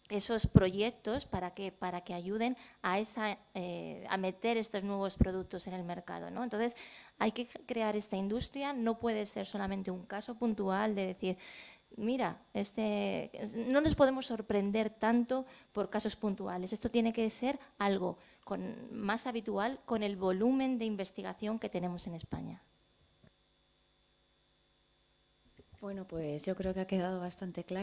esos proyectos para que ayuden a meter estos nuevos productos en el mercado, ¿no? Entonces, hay que crear esta industria, no puede ser solamente un caso puntual de decir, mira, no nos podemos sorprender tanto por casos puntuales. Esto tiene que ser algo más habitual con el volumen de investigación que tenemos en España. Bueno, pues yo creo que ha quedado bastante claro.